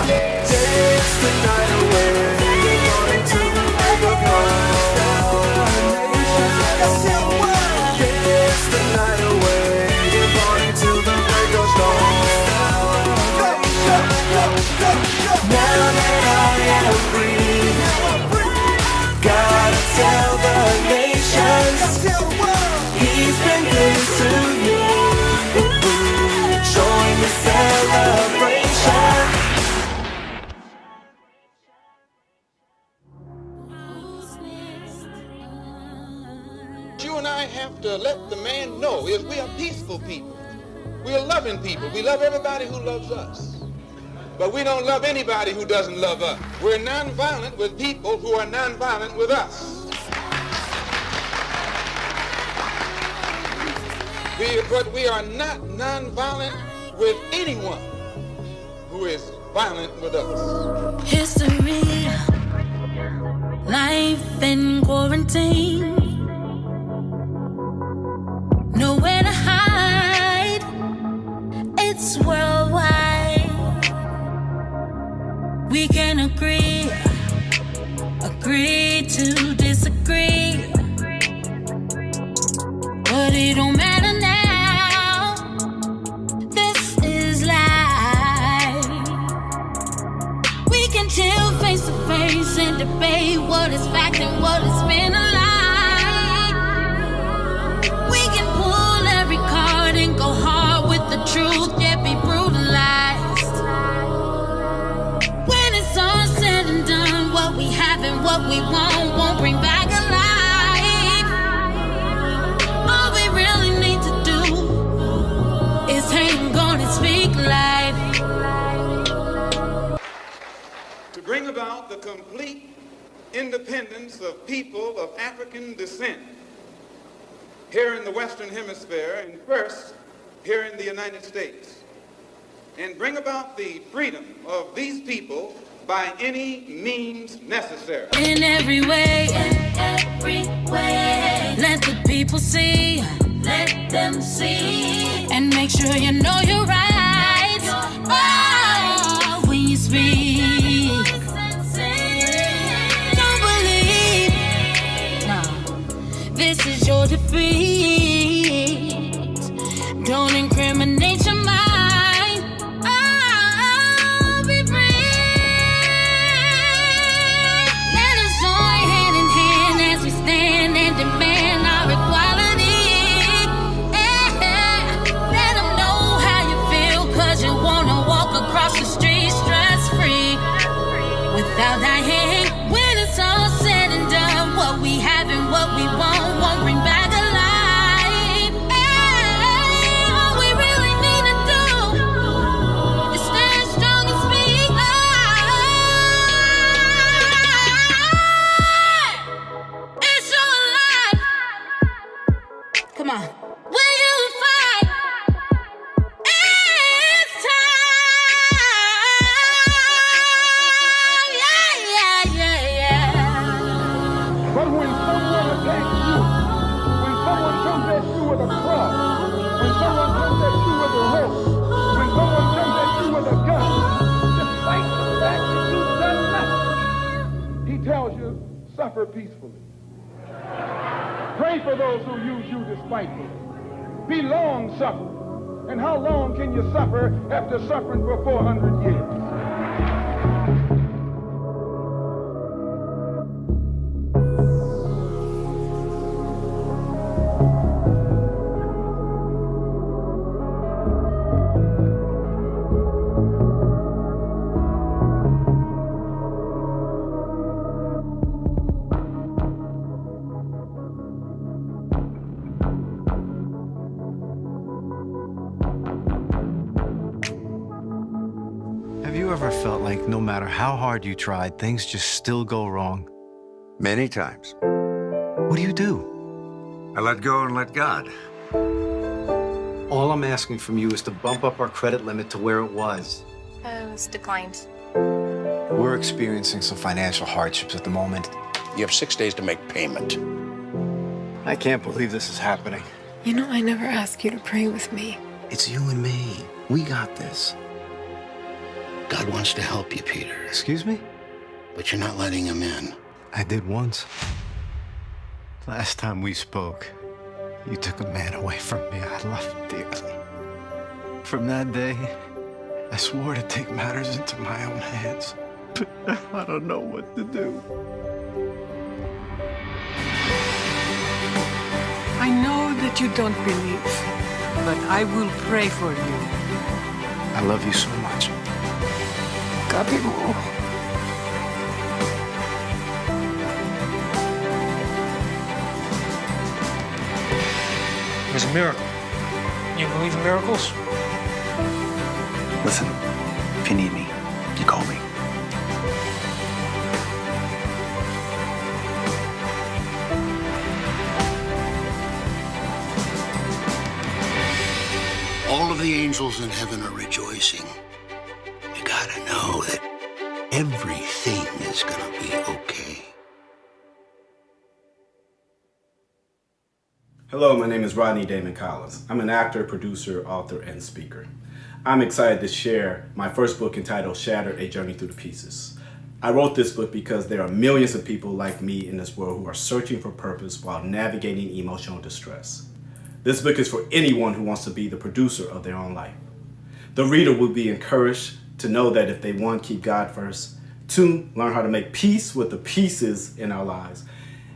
Dance the night away, going to the break of dawn. Dance the night away, going to the break of dawn. Now that I am free, gotta tell the nations, he's been good to me. Join the celebration. You and I have to let the man know is we are peaceful people. We are loving people. We love everybody who loves us. But we don't love anybody who doesn't love us. We're nonviolent with people who are nonviolent with us. But we are not nonviolent with anyone who is violent with us. History, life in quarantine. Nowhere to hide, it's worldwide. We can agree to disagree, but it don't matter now. This is life. We can chill face to face and debate what is fact and what is been a lie. about the complete independence of people of African descent here in the Western Hemisphere, and first here in the United States, and bring about the freedom of these people by any means necessary. In every way, let the people see, let them see, and make sure you know you're right. Oh, when you speak, don't believe, no, this is your defeat. Don't incriminate your mind. Without that hand, when it's all said and done, what we have and what we won't bring back alive. All we really need to do is stand strong and speak up. It's your life. Come on. Will you fight? It's time. But when someone attacks you, when someone comes at you with a club, when someone comes at you with a rope, when someone comes at you with a gun, despite the fact that you've done nothing, he tells you, suffer peacefully. Pray for those who use you despitefully. Be long-suffering. And how long can you suffer after suffering for 400 years? Have you ever felt like no matter how hard you tried, things just still go wrong? Many times. What do you do? I let go and let God. All I'm asking from you is to bump up our credit limit to where it was. It's declined. We're experiencing some financial hardships at the moment. You have 6 days to make payment. I can't believe this is happening. You know, I never asked you to pray with me. It's you and me. We got this. God wants to help you, Peter. Excuse me? But you're not letting him in. I did once. Last time we spoke, you took a man away from me I loved dearly. From that day, I swore to take matters into my own hands. But I don't know what to do. I know that you don't believe, but I will pray for you. I love you so much. Kapimo. It was a miracle. You believe in miracles? Listen, if you need me, you call me. All of the angels in heaven are rejoicing. You gotta know that everything is gonna be okay. Hello, my name is Rodney Damon Collins. I'm an actor, producer, author, and speaker. I'm excited to share my first book entitled Shattered, A Journey Through the Pieces. I wrote this book because there are millions of people like me in this world who are searching for purpose while navigating emotional distress. This book is for anyone who wants to be the producer of their own life. The reader will be encouraged to know that if they, 1, keep God first, 2, learn how to make peace with the pieces in our lives,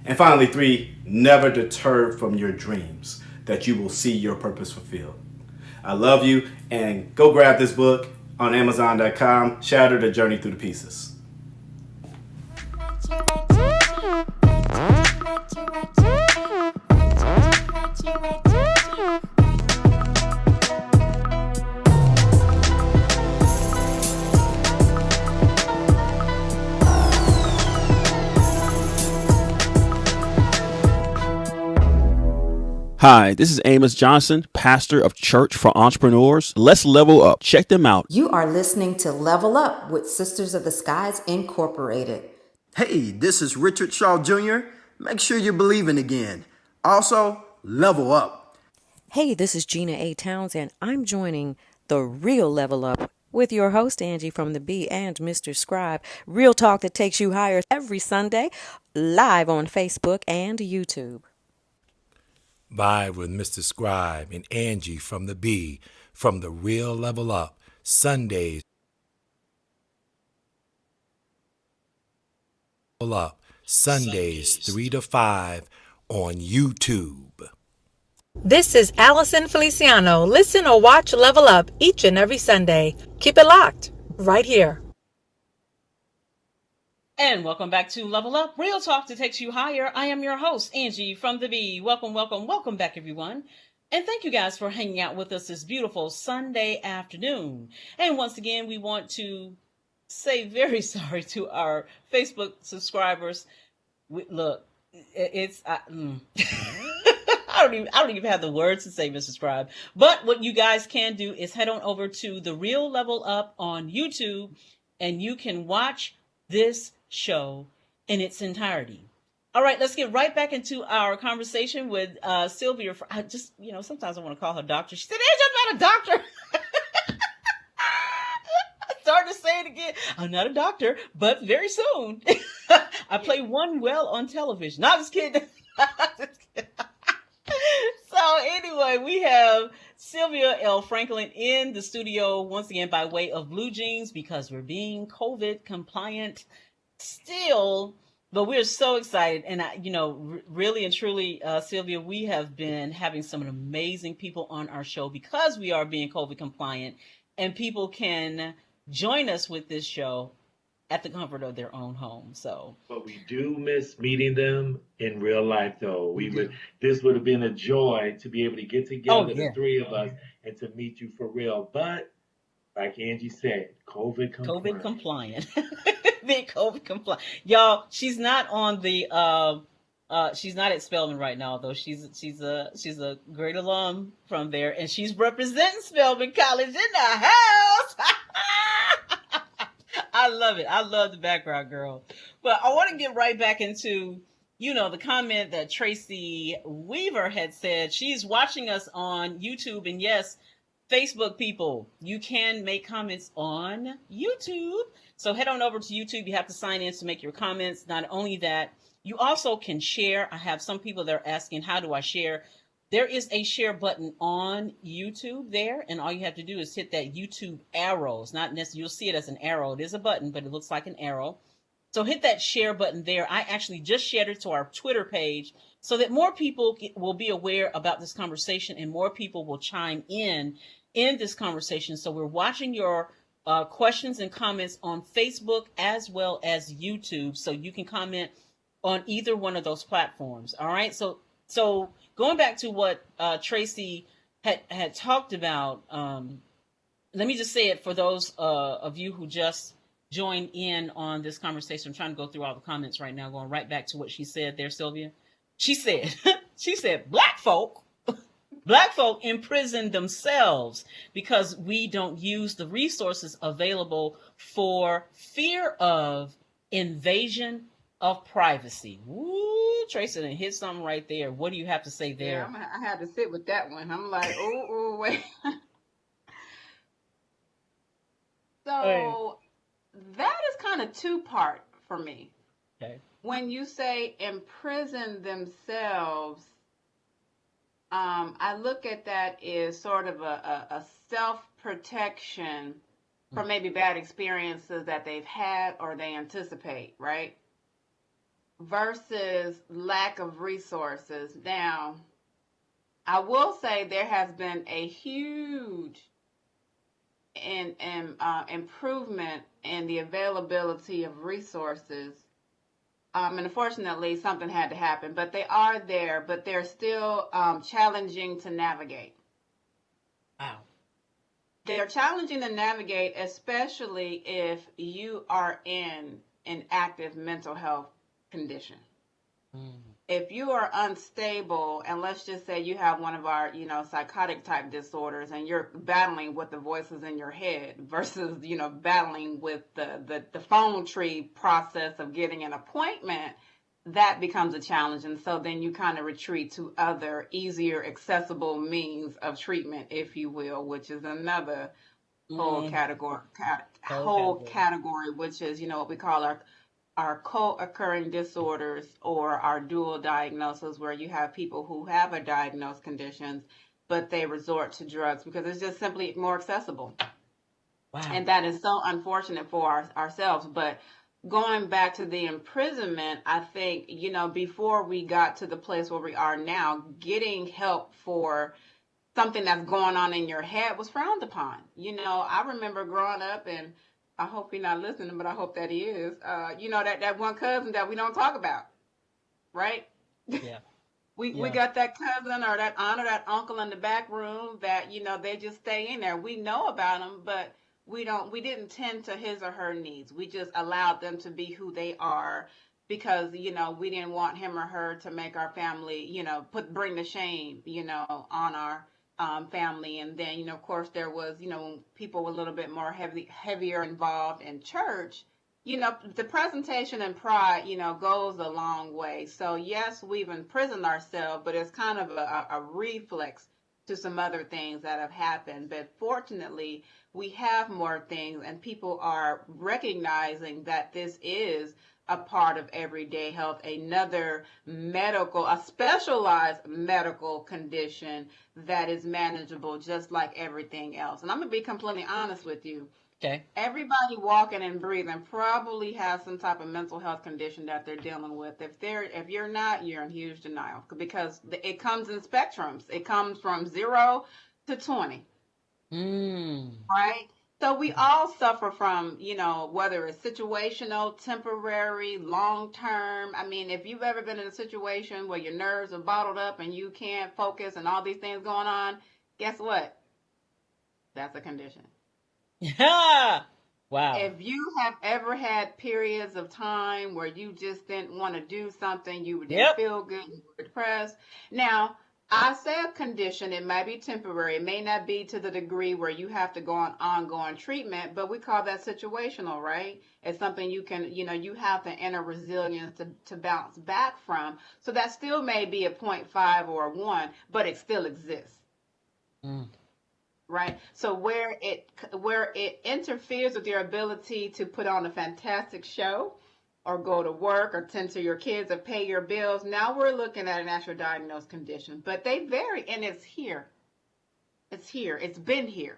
and finally, 3, never deterred from your dreams, that you will see your purpose fulfilled. I love you, and go grab this book on Amazon.com, Shattered, A Journey Through the Pieces. Hi, this is Amos Johnson, pastor of Church for Entrepreneurs. Let's level up. Check them out. You are listening to Level Up with Sisters of the Skies Incorporated. Hey, this is Richard Shaw Jr. Make sure you're believing again. Also, level up. Hey, this is Gina A. Townsend. I'm joining the real Level Up with your host, Angee from the B and Mr. Scribe. Real talk that takes you higher every Sunday, live on Facebook and YouTube. Vibe with Mr. Scribe and Angee from the B, from the real Level Up, Sundays. Level Up, Sundays 3 to 5 on YouTube. This is Allison Feliciano. Listen or watch Level Up each and every Sunday. Keep it locked right here. And welcome back to Level Up, real talk that takes you higher. I am your host, Angee from the B. Welcome back, everyone. And thank you guys for hanging out with us this beautiful Sunday afternoon. And once again, we want to say very sorry to our Facebook subscribers. Look, it's... I don't even have the words to say, Mr. Scribe. But what you guys can do is head on over to The Real Level Up on YouTube, and you can watch this show in its entirety. All right, let's get right back into our conversation with Sylvia. I just, sometimes I want to call her doctor. She said, I'm not a doctor. I started to say it again. I'm not a doctor, but very soon. I play one well on television. No, I'm just kidding. So anyway, we have Sylvia L. Franklin in the studio once again by way of Blue Jeans because we're being COVID compliant still, but we're so excited. And really and truly, Sylvia, we have been having some amazing people on our show because we are being COVID compliant, and people can join us with this show at the comfort of their own home. But we do miss meeting them in real life, though. This would have been a joy to be able to get together, the three of us, and to meet you for real. But like Angee said, COVID compliant. Being COVID compliant, y'all. She's not on the. She's not at Spelman right now, though. She's a great alum from there, and she's representing Spelman College in the house. I love it. I love the background, girl. But I want to get right back into, the comment that Tracy Weaver had said. She's watching us on YouTube. And yes, Facebook people, you can make comments on YouTube. So head on over to YouTube. You have to sign in to make your comments. Not only that, you also can share. I have some people that are asking, how do I share? There is a share button on YouTube there, and all you have to do is hit that YouTube arrow. It's not necessarily, you'll see it as an arrow. It is a button, but it looks like an arrow. So hit that share button there. I actually just shared it to our Twitter page so that more people will be aware about this conversation and more people will chime in this conversation. So we're watching your questions and comments on Facebook as well as YouTube. So you can comment on either one of those platforms. All right. So going back to what Tracy had talked about, let me just say it for those of you who just joined in on this conversation. I'm trying to go through all the comments right now, going right back to what she said there, Sylvia. She said, black folk imprison themselves because we don't use the resources available for fear of invasion of privacy. Woo, Tracy done hit something right there. What do you have to say there? Yeah, I had to sit with that one. I'm like, oh, wait. So that is kind of two-part for me. Okay. When you say imprison themselves, I look at that as sort of a self-protection for maybe bad experiences that they've had or they anticipate, right? Versus lack of resources. Now, I will say there has been a huge improvement in the availability of resources. And unfortunately, something had to happen, but they are there, but they're still challenging to navigate. Wow. They're challenging to navigate, especially if you are in an active mental health condition. if you are unstable, and let's just say you have one of our, psychotic type disorders, and you're battling with the voices in your head versus, battling with the phone tree process of getting an appointment, that becomes a challenge. And so then you kind of retreat to other easier, accessible means of treatment, if you will, which is another whole category, which is, what we call our co-occurring disorders, or our dual diagnosis, where you have people who have a diagnosed conditions, but they resort to drugs because it's just simply more accessible. Wow. And that is so unfortunate for ourselves. But going back to the imprisonment, I think, before we got to the place where we are now, getting help for something that's going on in your head was frowned upon. I remember growing up, and I hope he's not listening, but I hope that he is. That one cousin that we don't talk about, right? Yeah. We got that cousin or that aunt or that uncle in the back room that, they just stay in there. We know about them, but we didn't tend to his or her needs. We just allowed them to be who they are because, we didn't want him or her to make our family, bring the shame, on our family. And then, of course, there was, people were a little bit more heavier involved in church. The presentation and pride, goes a long way. So yes, we've imprisoned ourselves, but it's kind of a reflex to some other things that have happened. But fortunately, we have more things, and people are recognizing that this is a part of everyday health, another a specialized medical condition that is manageable just like everything else. And I'm going to be completely honest with you. Okay. Everybody walking and breathing probably has some type of mental health condition that they're dealing with. If you're not, you're in huge denial, because it comes in spectrums. It comes from 0 to 20. Right? So we all suffer from, whether it's situational, temporary, long-term. I mean, if you've ever been in a situation where your nerves are bottled up and you can't focus and all these things going on, guess what? That's a condition. Yeah. Wow. If you have ever had periods of time where you just didn't want to do something, you didn't feel good, you were depressed. Now, I say a condition, it might be temporary. It may not be to the degree where you have to go on ongoing treatment, but we call that situational, right? It's something you can, you have the inner resilience to bounce back from. So that still may be a 0.5 or a 1, but it still exists. Right? So where it interferes with your ability to put on a fantastic show or go to work or tend to your kids or pay your bills, now we're looking at an actual diagnosed condition. But they vary, and it's here. It's here. It's been here.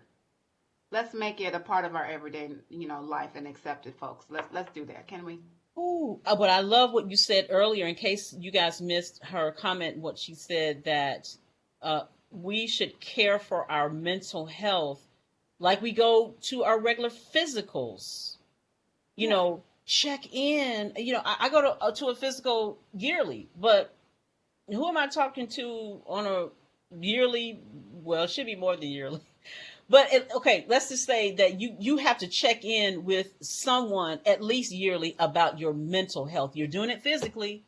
Let's make it a part of our everyday, life and accept it, folks. Let's do that. Can we? Ooh, but I love what you said earlier, in case you guys missed her comment, what she said, that we should care for our mental health like we go to our regular physicals. Check in. I go to a physical yearly, but who am I talking to on a yearly? Well, it should be more than yearly. But okay, let's just say that you have to check in with someone at least yearly about your mental health. You're doing it physically.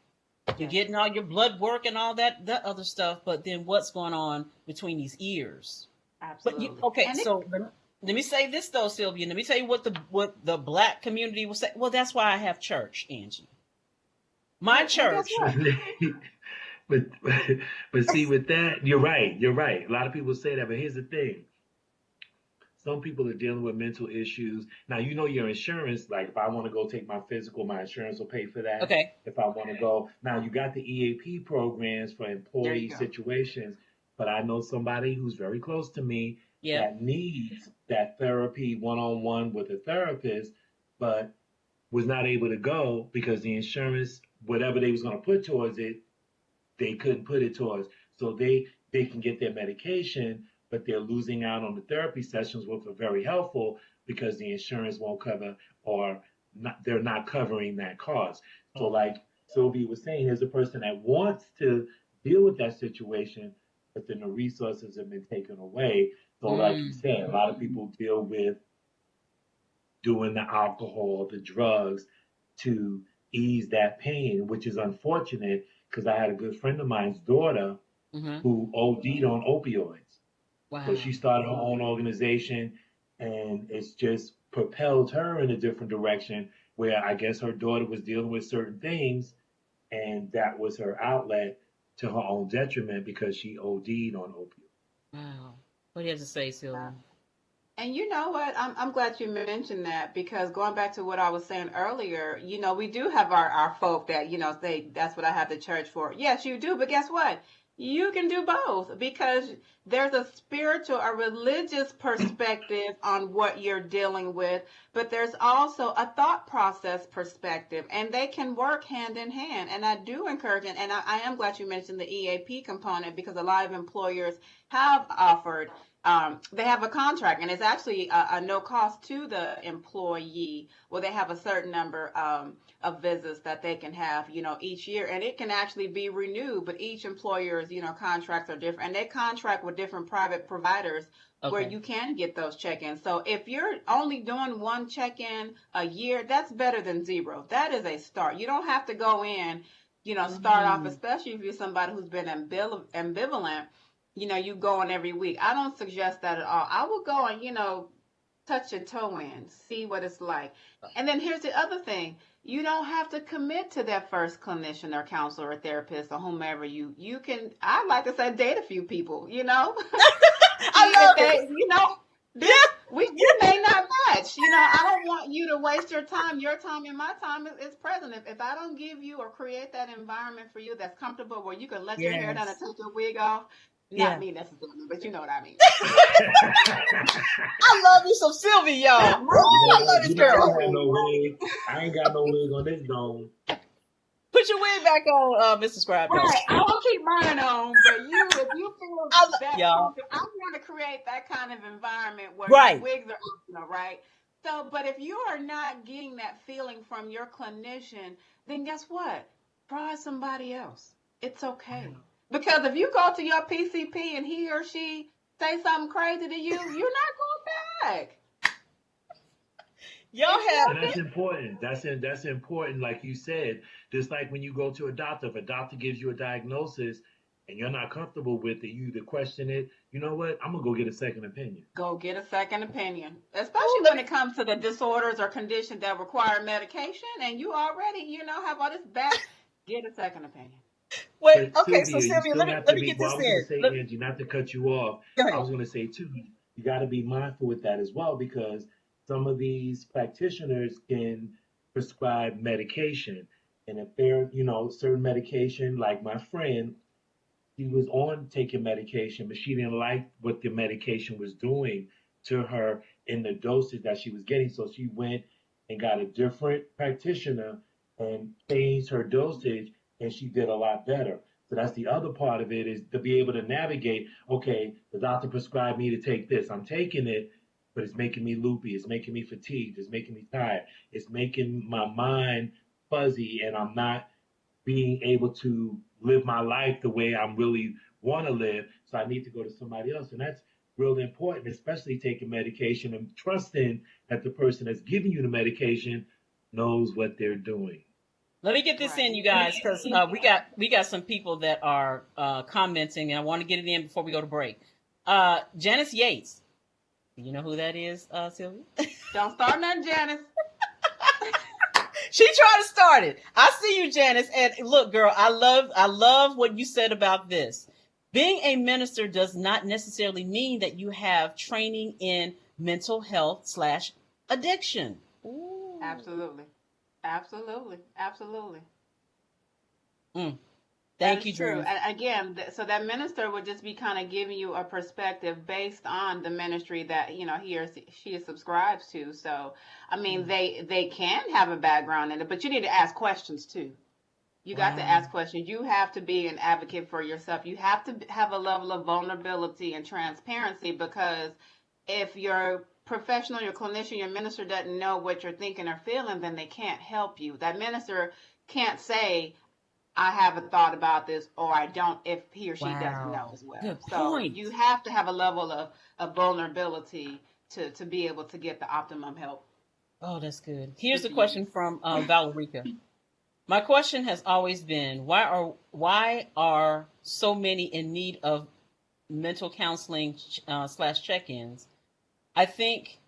You're getting all your blood work and all that other stuff, but then what's going on between these ears? Absolutely. But so let me say this though, Sylvia. Let me tell you what the Black community will say. Well, that's why I have church, Angee. My church. But see, with that, you're right. A lot of people say that, but here's the thing. Some people are dealing with mental issues. Now, your insurance, like if I want to go take my physical, my insurance will pay for that. Okay. If I want to go. Now, you got the EAP programs for employee situations, but I know somebody who's very close to me that needs that therapy one-on-one with a therapist, but was not able to go because the insurance, whatever they was going to put towards it, they couldn't put it towards. So they can get their medication, but they're losing out on the therapy sessions, which are very helpful because the insurance won't cover, or they're not covering that cost. So like Sylvie was saying, there's a person that wants to deal with that situation, but then the resources have been taken away. So like you said, a lot of people deal with doing the alcohol, the drugs to ease that pain, which is unfortunate. because I had a good friend of mine's daughter who OD'd on opioids. Wow. So she started her own organization, and it's just propelled her in a different direction where I guess her daughter was dealing with certain things, and that was her outlet to her own detriment because she OD'd on opioids. Wow. What do you have to say, Sylvia? And you know what? I'm glad you mentioned that, because going back to what I was saying earlier, you know, we do have our folk that, you know, say that's what I have the church for. Yes, you do. But guess what? You can do both, because there's a spiritual, a religious perspective on what you're dealing with, but there's also a thought process perspective, and they can work hand in hand. And I do encourage it. And I am glad you mentioned the EAP component, because a lot of employers have offered they have a contract, and it's actually a no cost to the employee, where they have a certain number of visits that they can have, you know, each year, and it can actually be renewed. But each employer's, you know, contracts are different, and they contract with different private providers where you can get those check-ins. So if you're only doing one check-in a year, that's better than zero. That is a start. You don't have to go in, you know, start off, especially if you're somebody who's been ambivalent. You know, you going every week. I don't suggest that at all. I will go and, you know, touch your toe in, see what it's like. And then here's the other thing. You don't have to commit to that first clinician or counselor or therapist or whomever you can, I like to say, date a few people, you know. I love it. You know, we may not match. You know, I don't want you to waste your time. Your time and my time is present. If I don't give you or create that environment for you that's comfortable, where you can let your hair down and take your wig off, not me necessarily, but you know what I mean. I love you some Sylvia, y'all. I love this girl. I ain't got no wig on this dome. Put your wig back on, Mr. Scribe. Right, I will keep mine on, but if you feel that, I want to create that kind of environment where your wigs are optional, right? So, but if you are not getting that feeling from your clinician, then guess what? Try somebody else. It's okay. Because if you go to your PCP and he or she say something crazy to you, you're not going back. Y'all have. And that's important. That's important. Like you said, just like when you go to a doctor, if a doctor gives you a diagnosis and you're not comfortable with it, you either question it. You know what? I'm gonna go get a second opinion. Go get a second opinion, especially when it comes to the disorders or conditions that require medication, and you already, you know, have all this back. Get a second opinion. Wait, but okay, so Sylvia, let me get this in. I was going to say, Angie, not to cut you off, I was going to say, too, you got to be mindful with that as well, because some of these practitioners can prescribe medication. And if they're, you know, certain medication, like my friend, she was on taking medication, but she didn't like what the medication was doing to her in the dosage that she was getting. So she went and got a different practitioner and changed her dosage, and she did a lot better. So that's the other part of it, is to be able to navigate, okay, the doctor prescribed me to take this. I'm taking it, but it's making me loopy. It's making me fatigued. It's making me tired. It's making my mind fuzzy, and I'm not being able to live my life the way I really want to live. So I need to go to somebody else. And that's really important, especially taking medication and trusting that the person that's giving you the medication knows what they're doing. Let me get this in, you guys, because we got some people that are commenting, and I want to get it in before we go to break. Janice Yates, you know who that is, Sylvia? Don't start nothing, Janice. She tried to start it. I see you, Janice. And look, girl, I love what you said about this. Being a minister does not necessarily mean that you have training in mental health / addiction. Ooh. Absolutely. Thank you, Drew. Drew. And again, so that minister would just be kind of giving you a perspective based on the ministry that, you know, he or she subscribes to. So, I mean, they can have a background in it, but you need to ask questions too. You got to ask questions. You have to be an advocate for yourself. You have to have a level of vulnerability and transparency, because if your professional, your clinician, your minister doesn't know what you're thinking or feeling, then they can't help you. That minister can't say, I haven't thought about this, or I don't, if he or she doesn't know as well. Good so point. You have to have a level of vulnerability to be able to get the optimum help. Oh, that's good. Here's a question from Valerica. My question has always been, why are so many in need of mental counseling slash check-ins? I think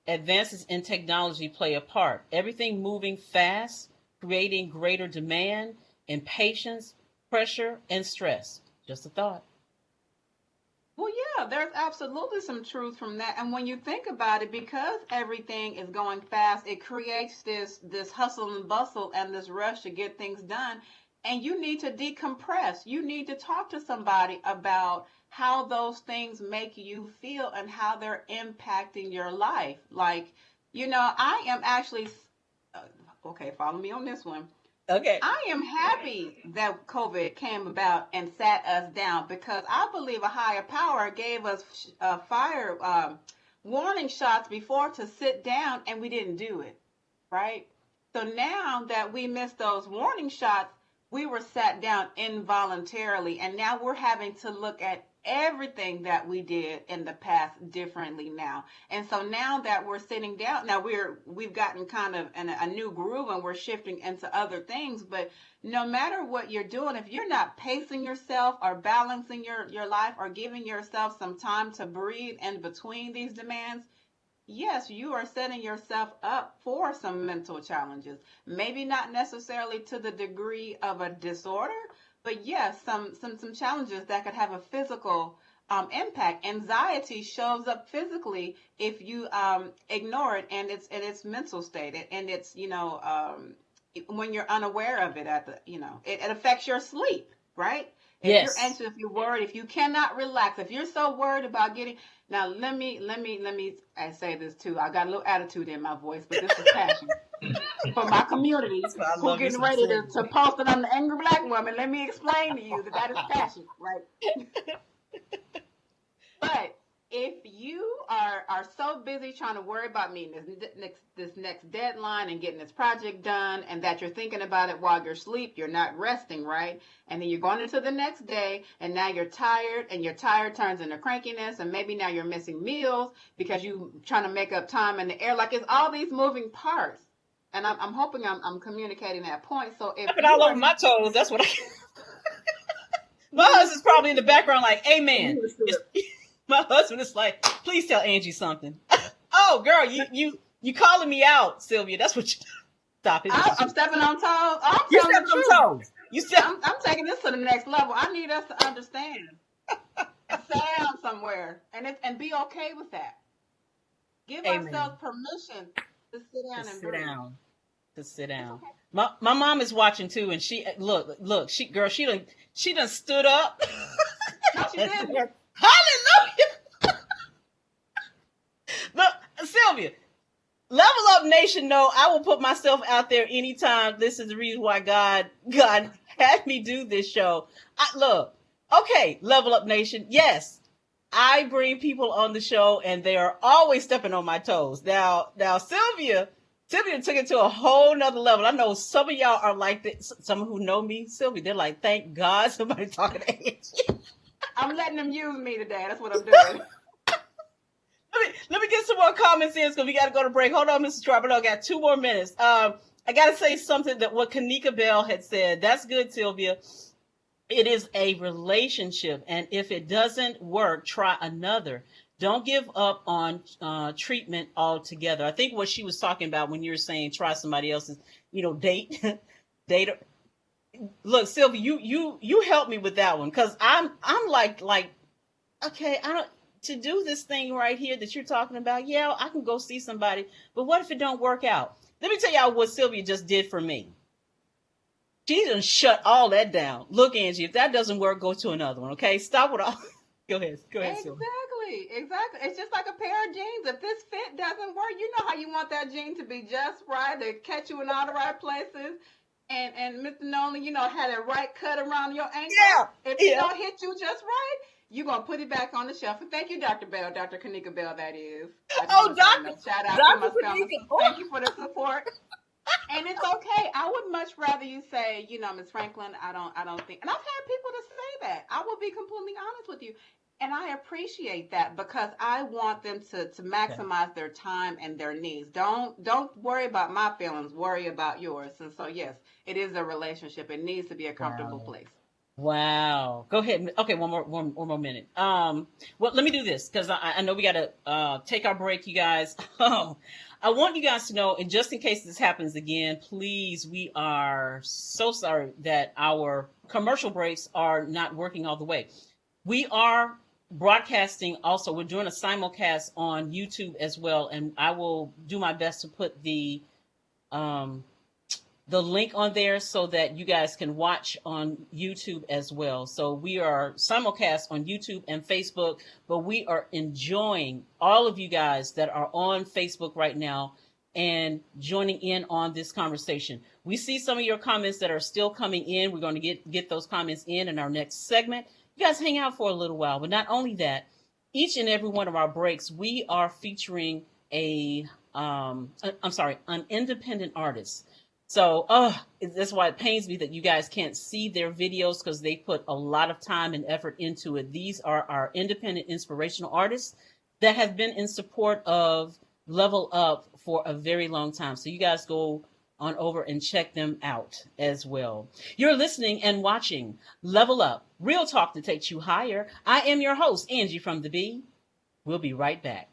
advances in technology play a part. Everything moving fast, creating greater demand, impatience, pressure, and stress. Just a thought. Well, yeah, there's absolutely some truth from that. And when you think about it, because everything is going fast, it creates this hustle and bustle and this rush to get things done. And you need to decompress. You need to talk to somebody about how those things make you feel and how they're impacting your life. Like, I am actually, okay, follow me on this one. Okay. I am happy that COVID came about and sat us down because I believe a higher power gave us fire warning shots before to sit down, and we didn't do it, right? So now that we missed those warning shots, we were sat down involuntarily, and now we're having to look at everything that we did in the past differently now. And so now that we're sitting down, now we've gotten kind of in a new groove and we're shifting into other things. But no matter what you're doing, if you're not pacing yourself or balancing your life or giving yourself some time to breathe in between these demands, yes, you are setting yourself up for some mental challenges. Maybe not necessarily to the degree of a disorder, but yes, some challenges that could have a physical impact. Anxiety shows up physically if you ignore it, and its mental state, and it's when you're unaware of it it affects your sleep, right? If Yes. you're anxious, if you're worried, if you cannot relax, if you're so worried about getting now, let me say this too. I got a little attitude in my voice, but this is passion for my community I who love you getting some ready to Sylvia. post it on the Angry Black Woman. Let me explain to you that is passion, right? But if you are so busy trying to worry about meeting this next deadline and getting this project done, and that you're thinking about it while you're asleep, you're not resting, right? And then you're going into the next day, and now you're tired, and your tired turns into crankiness, and maybe now you're missing meals because you trying to make up time in the air. Like, it's all these moving parts. And I'm hoping I'm communicating that point. So if Stepping you all are over my toes. That's what I. My husband's probably in the background like, "Amen." My husband is like, "Please tell Angee something." Oh, girl, you calling me out, Sylvia? That's what you. Stop it. I'm stepping on toes. I'm You telling the stepping truth. on toes. You step. I'm taking this to the next level. I need us to understand and sit down somewhere and be okay with that. Give Amen. ourselves permission to sit down and breathe. To sit down. My mom is watching too, and she look she done stood up. No, she didn't. Hallelujah. Look, Sylvia, Level Up Nation know I will put myself out there anytime. This is the reason why God had me do this show. Look, okay, Level Up Nation, yes, I bring people on the show, and they are always stepping on my toes. Now, Sylvia took it to a whole nother level. I know some of y'all are like this. Some who know me, Sylvia, they're like, thank God somebody talking to Angee. I'm letting them use me today. That's what I'm doing. Let me get some more comments in because we got to go to break. Hold on, Mrs. Trapper. I got 2 more minutes. I got to say something that what Kanika Bell had said. That's good, Sylvia. It is a relationship, and if it doesn't work, try another. Don't give up on treatment altogether. I think what she was talking about when you were saying try somebody else's, date. Look, Sylvia, you help me with that one because I'm like okay, I don't. To do this thing right here that you're talking about, yeah, I can go see somebody, but what if it don't work out? Let me tell y'all what Sylvia just did for me. She done shut all that down. Look, Angee, if that doesn't work, go to another one, okay? Stop with all. Go ahead, Sylvia. Exactly. It's just like a pair of jeans. If this fit doesn't work, you know how you want that jean to be just right, to catch you in all the right places. And Mr. Nolan, had a right cut around your ankle. Yeah. If it don't hit you just right, you're going to put it back on the shelf. And thank you, Dr. Bell, Dr. Kanika Bell, that is. Doctor. Shout out Dr. to my family. Kanika. Thank you for the support. And it's okay. I would much rather you say, Ms. Franklin, I don't think. And I've had people to say that. I will be completely honest with you. And I appreciate that because I want them to maximize their time and their needs. Don't worry about my feelings, worry about yours. And so yes, it is a relationship. It needs to be a comfortable place. Wow. Go ahead. Okay, one more minute. Well, let me do this because I know we got to take our break, you guys. I want you guys to know, and just in case this happens again, please, we are so sorry that our commercial breaks are not working all the way. We are broadcasting also. We're doing a simulcast on YouTube as well, and I will do my best to put the link on there so that you guys can watch on YouTube as well. So we are simulcast on YouTube and Facebook, but we are enjoying all of you guys that are on Facebook right now and joining in on this conversation. We see some of your comments that are still coming in. We're going to get those comments in our next segment. You guys hang out for a little while, but not only that, each and every one of our breaks, we are featuring an independent artist. So that's why it pains me that you guys can't see their videos because they put a lot of time and effort into it. These are our independent inspirational artists that have been in support of Level Up for a very long time. So you guys go on over and check them out as well. You're listening and watching Level Up, real talk that takes you higher. I am your host, Angee from the B. We'll be right back.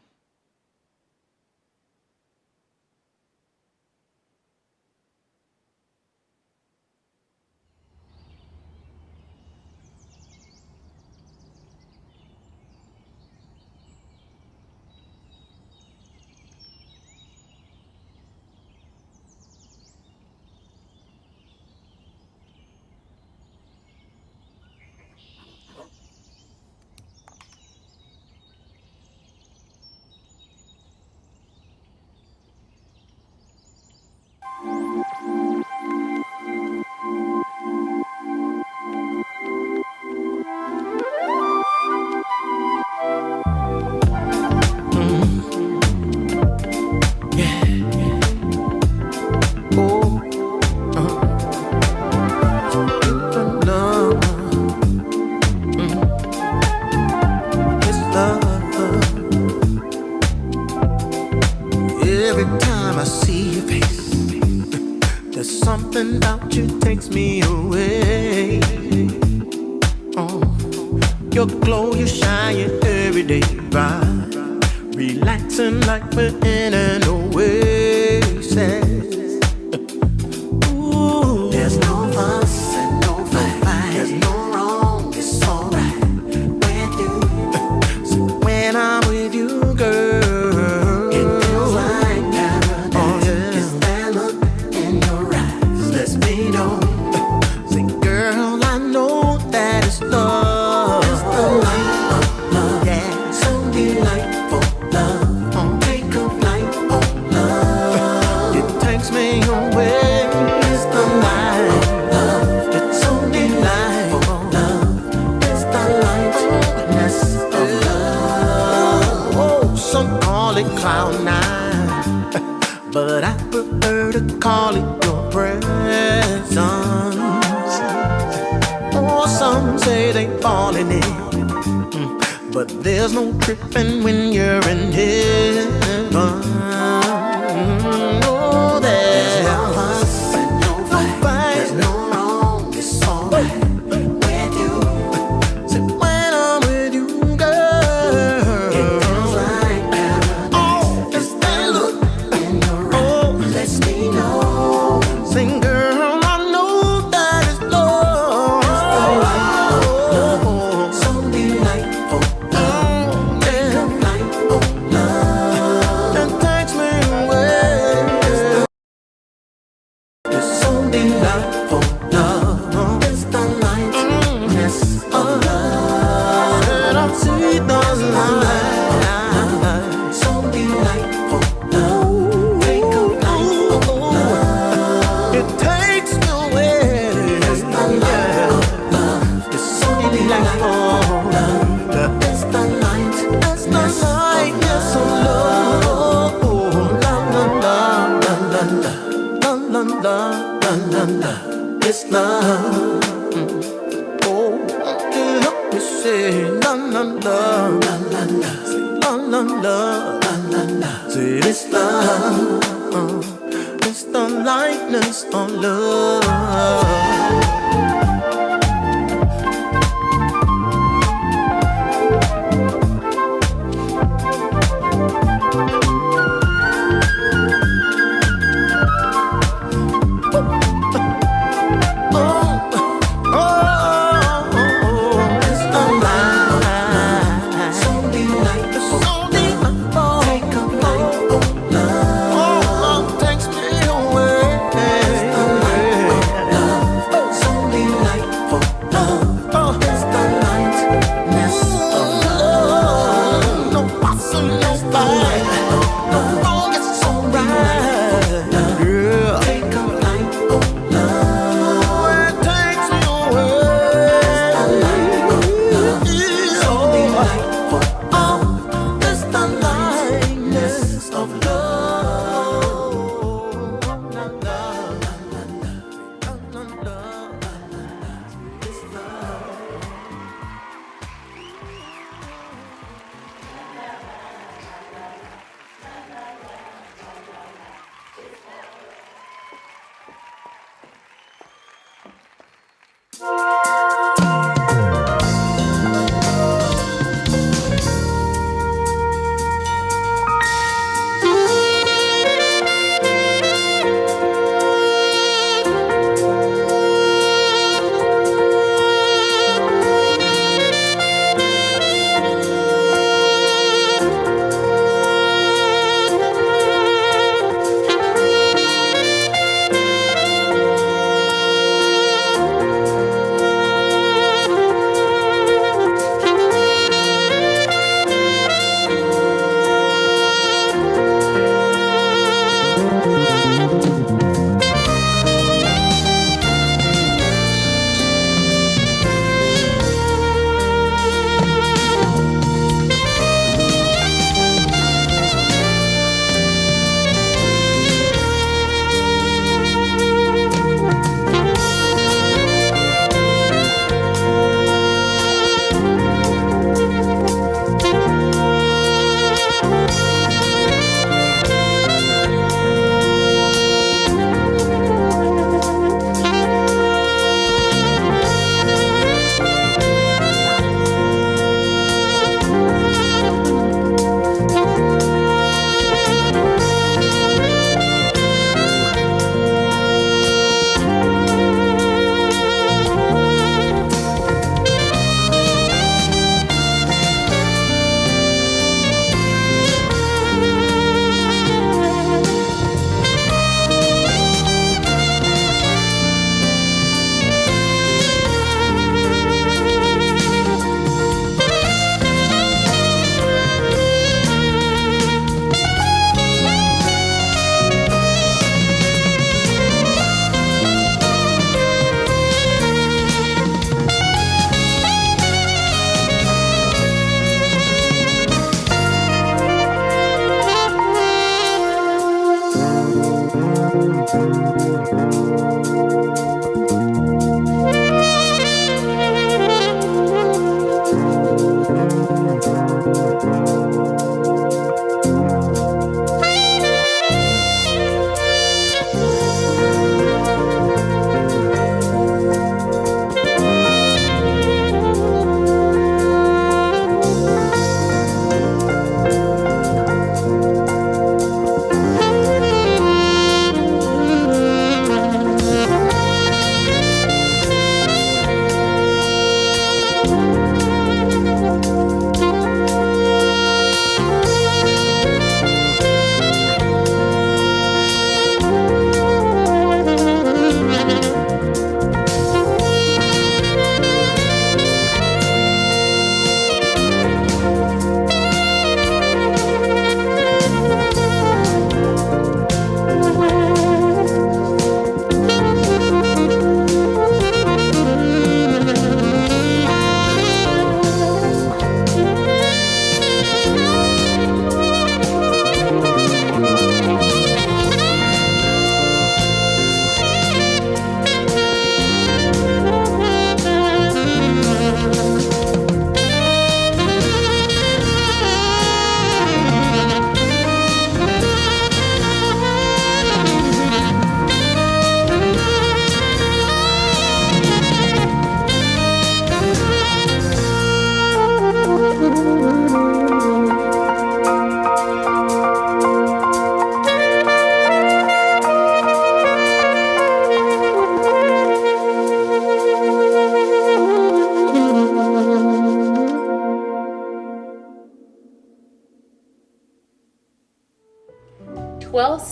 It's love. Oh, let me say, la la la. love. Say it's love. It's the lightness of love.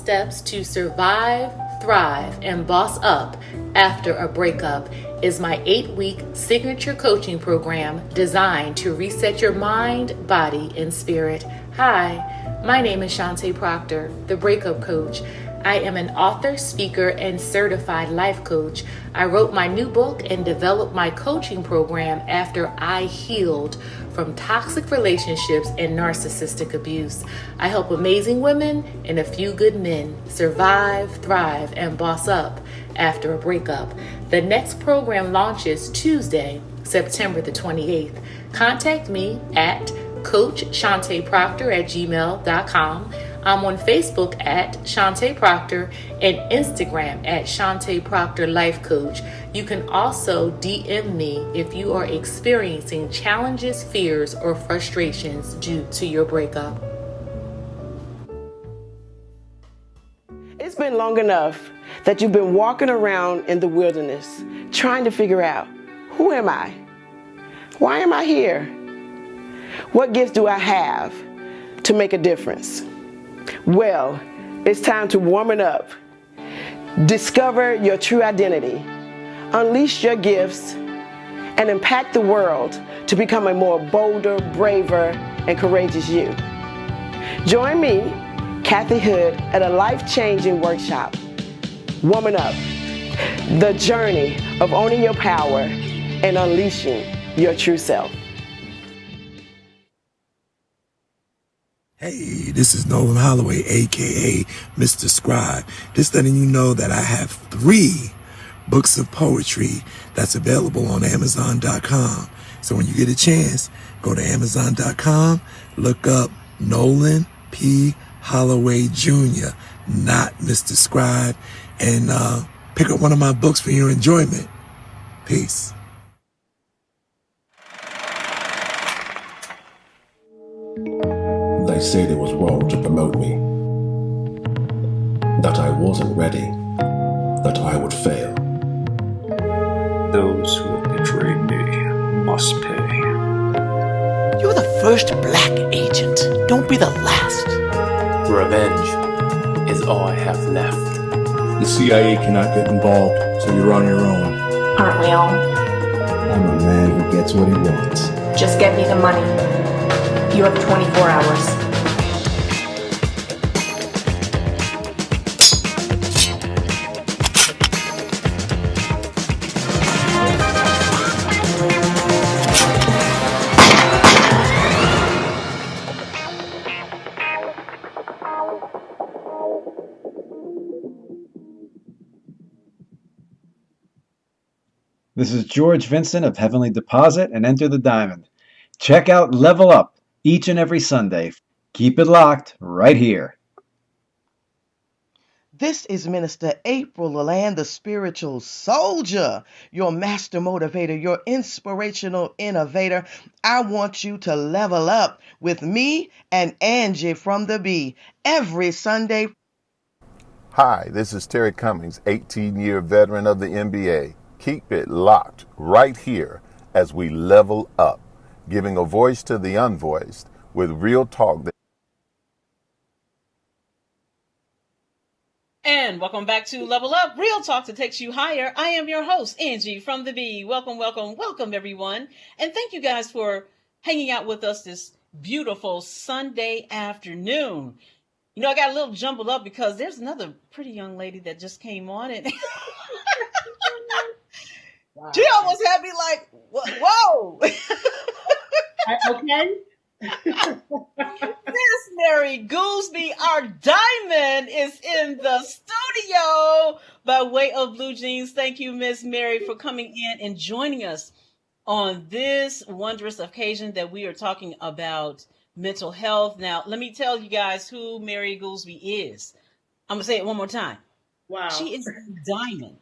steps to survive, thrive, and boss up after a breakup is my 8-week signature coaching program designed to reset your mind, body, and spirit. Hi, my name is Shantae Proctor, the breakup coach. I am an author, speaker, and certified life coach. I wrote my new book and developed my coaching program after I healed from toxic relationships and narcissistic abuse. I help amazing women and a few good men survive, thrive, and boss up after a breakup. The next program launches Tuesday, September the 28th. Contact me at coachshantaeproctor@gmail.com. I'm on Facebook at Shantae Proctor and Instagram at Shantae Proctor Life Coach. You can also DM me if you are experiencing challenges, fears, or frustrations due to your breakup. It's been long enough that you've been walking around in the wilderness trying to figure out, who am I? Why am I here? What gifts do I have to make a difference? Well, it's time to warm it up. Discover your true identity. Unleash your gifts and impact the world to become a more bolder, braver, and courageous you. Join me, Kathy Hood, at a life-changing workshop, Warming Up, the journey of owning your power and unleashing your true self. Hey, this is Nolan Holloway, aka Mr. Scribe. Just letting you know that I have 3 books of poetry that's available on Amazon.com. So when you get a chance, go to Amazon.com, look up Nolan P. Holloway Jr., not Mr. Scribe, and pick up one of my books for your enjoyment. Peace. They said it was wrong to promote me, that I wasn't ready, that I would fail. Those who have betrayed me must pay. You're the first black agent. Don't be the last. Revenge is all I have left. The CIA cannot get involved, so you're on your own. Aren't we all? I'm a man who gets what he wants. Just get me the money. You have 24 hours. This is George Vincent of Heavenly Deposit and Enter the Diamond. Check out Level Up each and every Sunday. Keep it locked right here. This is Minister April Leland, the spiritual soldier, your master motivator, your inspirational innovator. I want you to level up with me and Angee from the B every Sunday. Hi, this is Terry Cummings, 18-year veteran of the NBA. Keep it locked right here as we level up, giving a voice to the unvoiced with real talk. And welcome back to Level Up, real talk that takes you higher. I am your host, Angee from the B. Welcome, welcome, welcome, everyone. And thank you guys for hanging out with us this beautiful Sunday afternoon. You know, I got a little jumbled up because there's another pretty young lady that just came on and wow. She almost had me like, whoa. Okay. Miss Mary Goolsby, our diamond, is in the studio by way of Blue Jeans. Thank you, Miss Mary, for coming in and joining us on this wondrous occasion that we are talking about mental health. Now, let me tell you guys who Mary Goolsby is. I'm going to say it one more time. Wow. She is a diamond.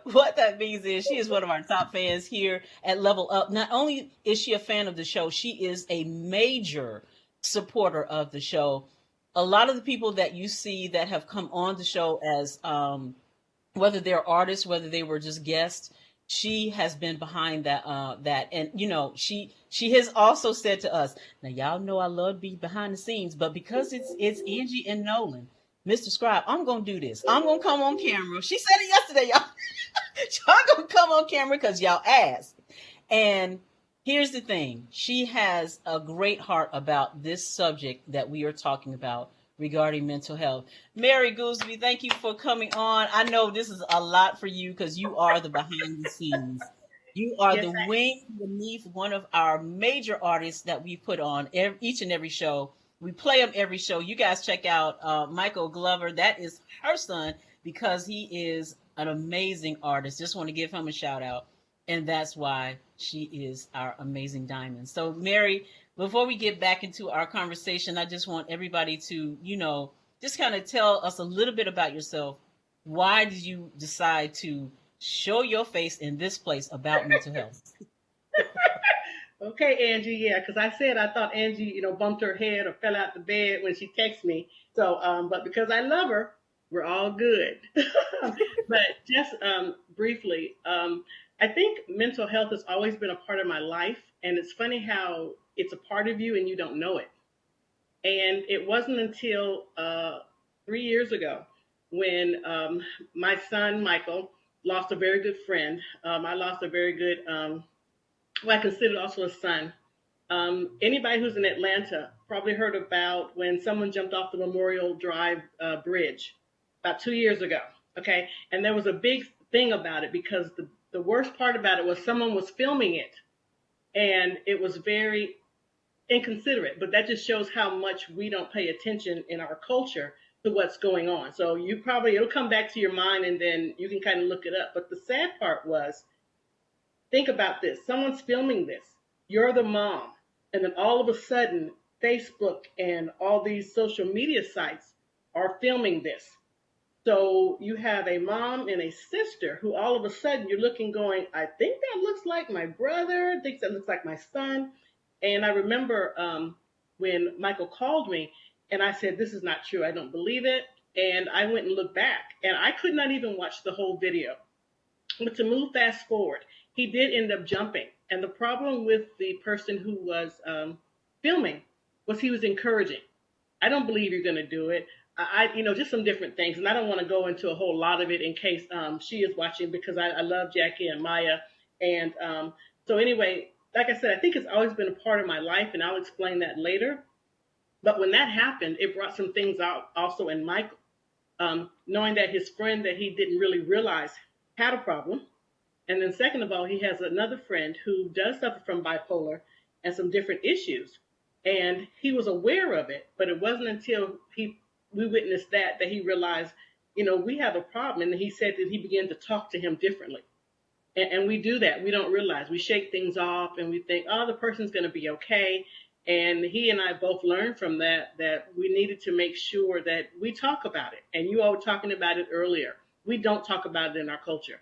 What that means is she is one of our top fans here at Level Up. Not only is she a fan of the show, she is a major supporter of the show. A lot of the people that you see that have come on the show as whether they're artists, whether they were just guests, she has been behind that. And you know, she has also said to us, now y'all know I love to be behind the scenes, but because it's Angee and Nolan, Mr. Scribe, I'm going to do this. I'm going to come on camera. She said it yesterday, y'all. I'm going to come on camera because y'all asked. And here's the thing. She has a great heart about this subject that we are talking about regarding mental health. Mary Goolsby, thank you for coming on. I know this is a lot for you because you are the behind the scenes. You are the wing beneath one of our major artists that we put on each and every show. We play them every show. You guys check out Michael Glover. That is her son because he is an amazing artist. Just want to give him a shout out. And that's why she is our amazing diamond. So, Mary, before we get back into our conversation, I just want everybody to, just kind of tell us a little bit about yourself. Why did you decide to show your face in this place about mental health? Okay, Angee, yeah, because I said I thought Angee, bumped her head or fell out the bed when she texted me. So, but because I love her, we're all good. But just briefly, I think mental health has always been a part of my life, and it's funny how it's a part of you and you don't know it. And it wasn't until 3 years ago when my son, Michael, lost a very good friend. I lost a very good, who I considered also a son. Anybody who's in Atlanta probably heard about when someone jumped off the Memorial Drive bridge about 2 years ago. Okay. And there was a big thing about it because the worst part about it was someone was filming it and it was very inconsiderate, but that just shows how much we don't pay attention in our culture to what's going on. So it'll come back to your mind and then you can kind of look it up. But the sad part was, think about this. Someone's filming this. You're the mom. And then all of a sudden, Facebook and all these social media sites are filming this. So you have a mom and a sister who all of a sudden you're looking going, I think that looks like my brother. I think that looks like my son. And I remember when Michael called me and I said, this is not true. I don't believe it. And I went and looked back and I could not even watch the whole video. But to move fast forward, he did end up jumping. And the problem with the person who was filming was he was encouraging. I don't believe you're going to do it. Just some different things. And I don't want to go into a whole lot of it in case she is watching because I love Jackie and Maya. And so anyway, like I said, I think it's always been a part of my life and I'll explain that later. But when that happened, it brought some things out also in Michael, knowing that his friend that he didn't really realize had a problem. And then second of all, he has another friend who does suffer from bipolar and some different issues. And he was aware of it, but it wasn't until we witnessed that he realized, we have a problem. And he said that he began to talk to him differently. And we do that. We don't realize. We shake things off and we think, oh, the person's going to be okay. And he and I both learned from that we needed to make sure that we talk about it. And you all were talking about it earlier. We don't talk about it in our culture.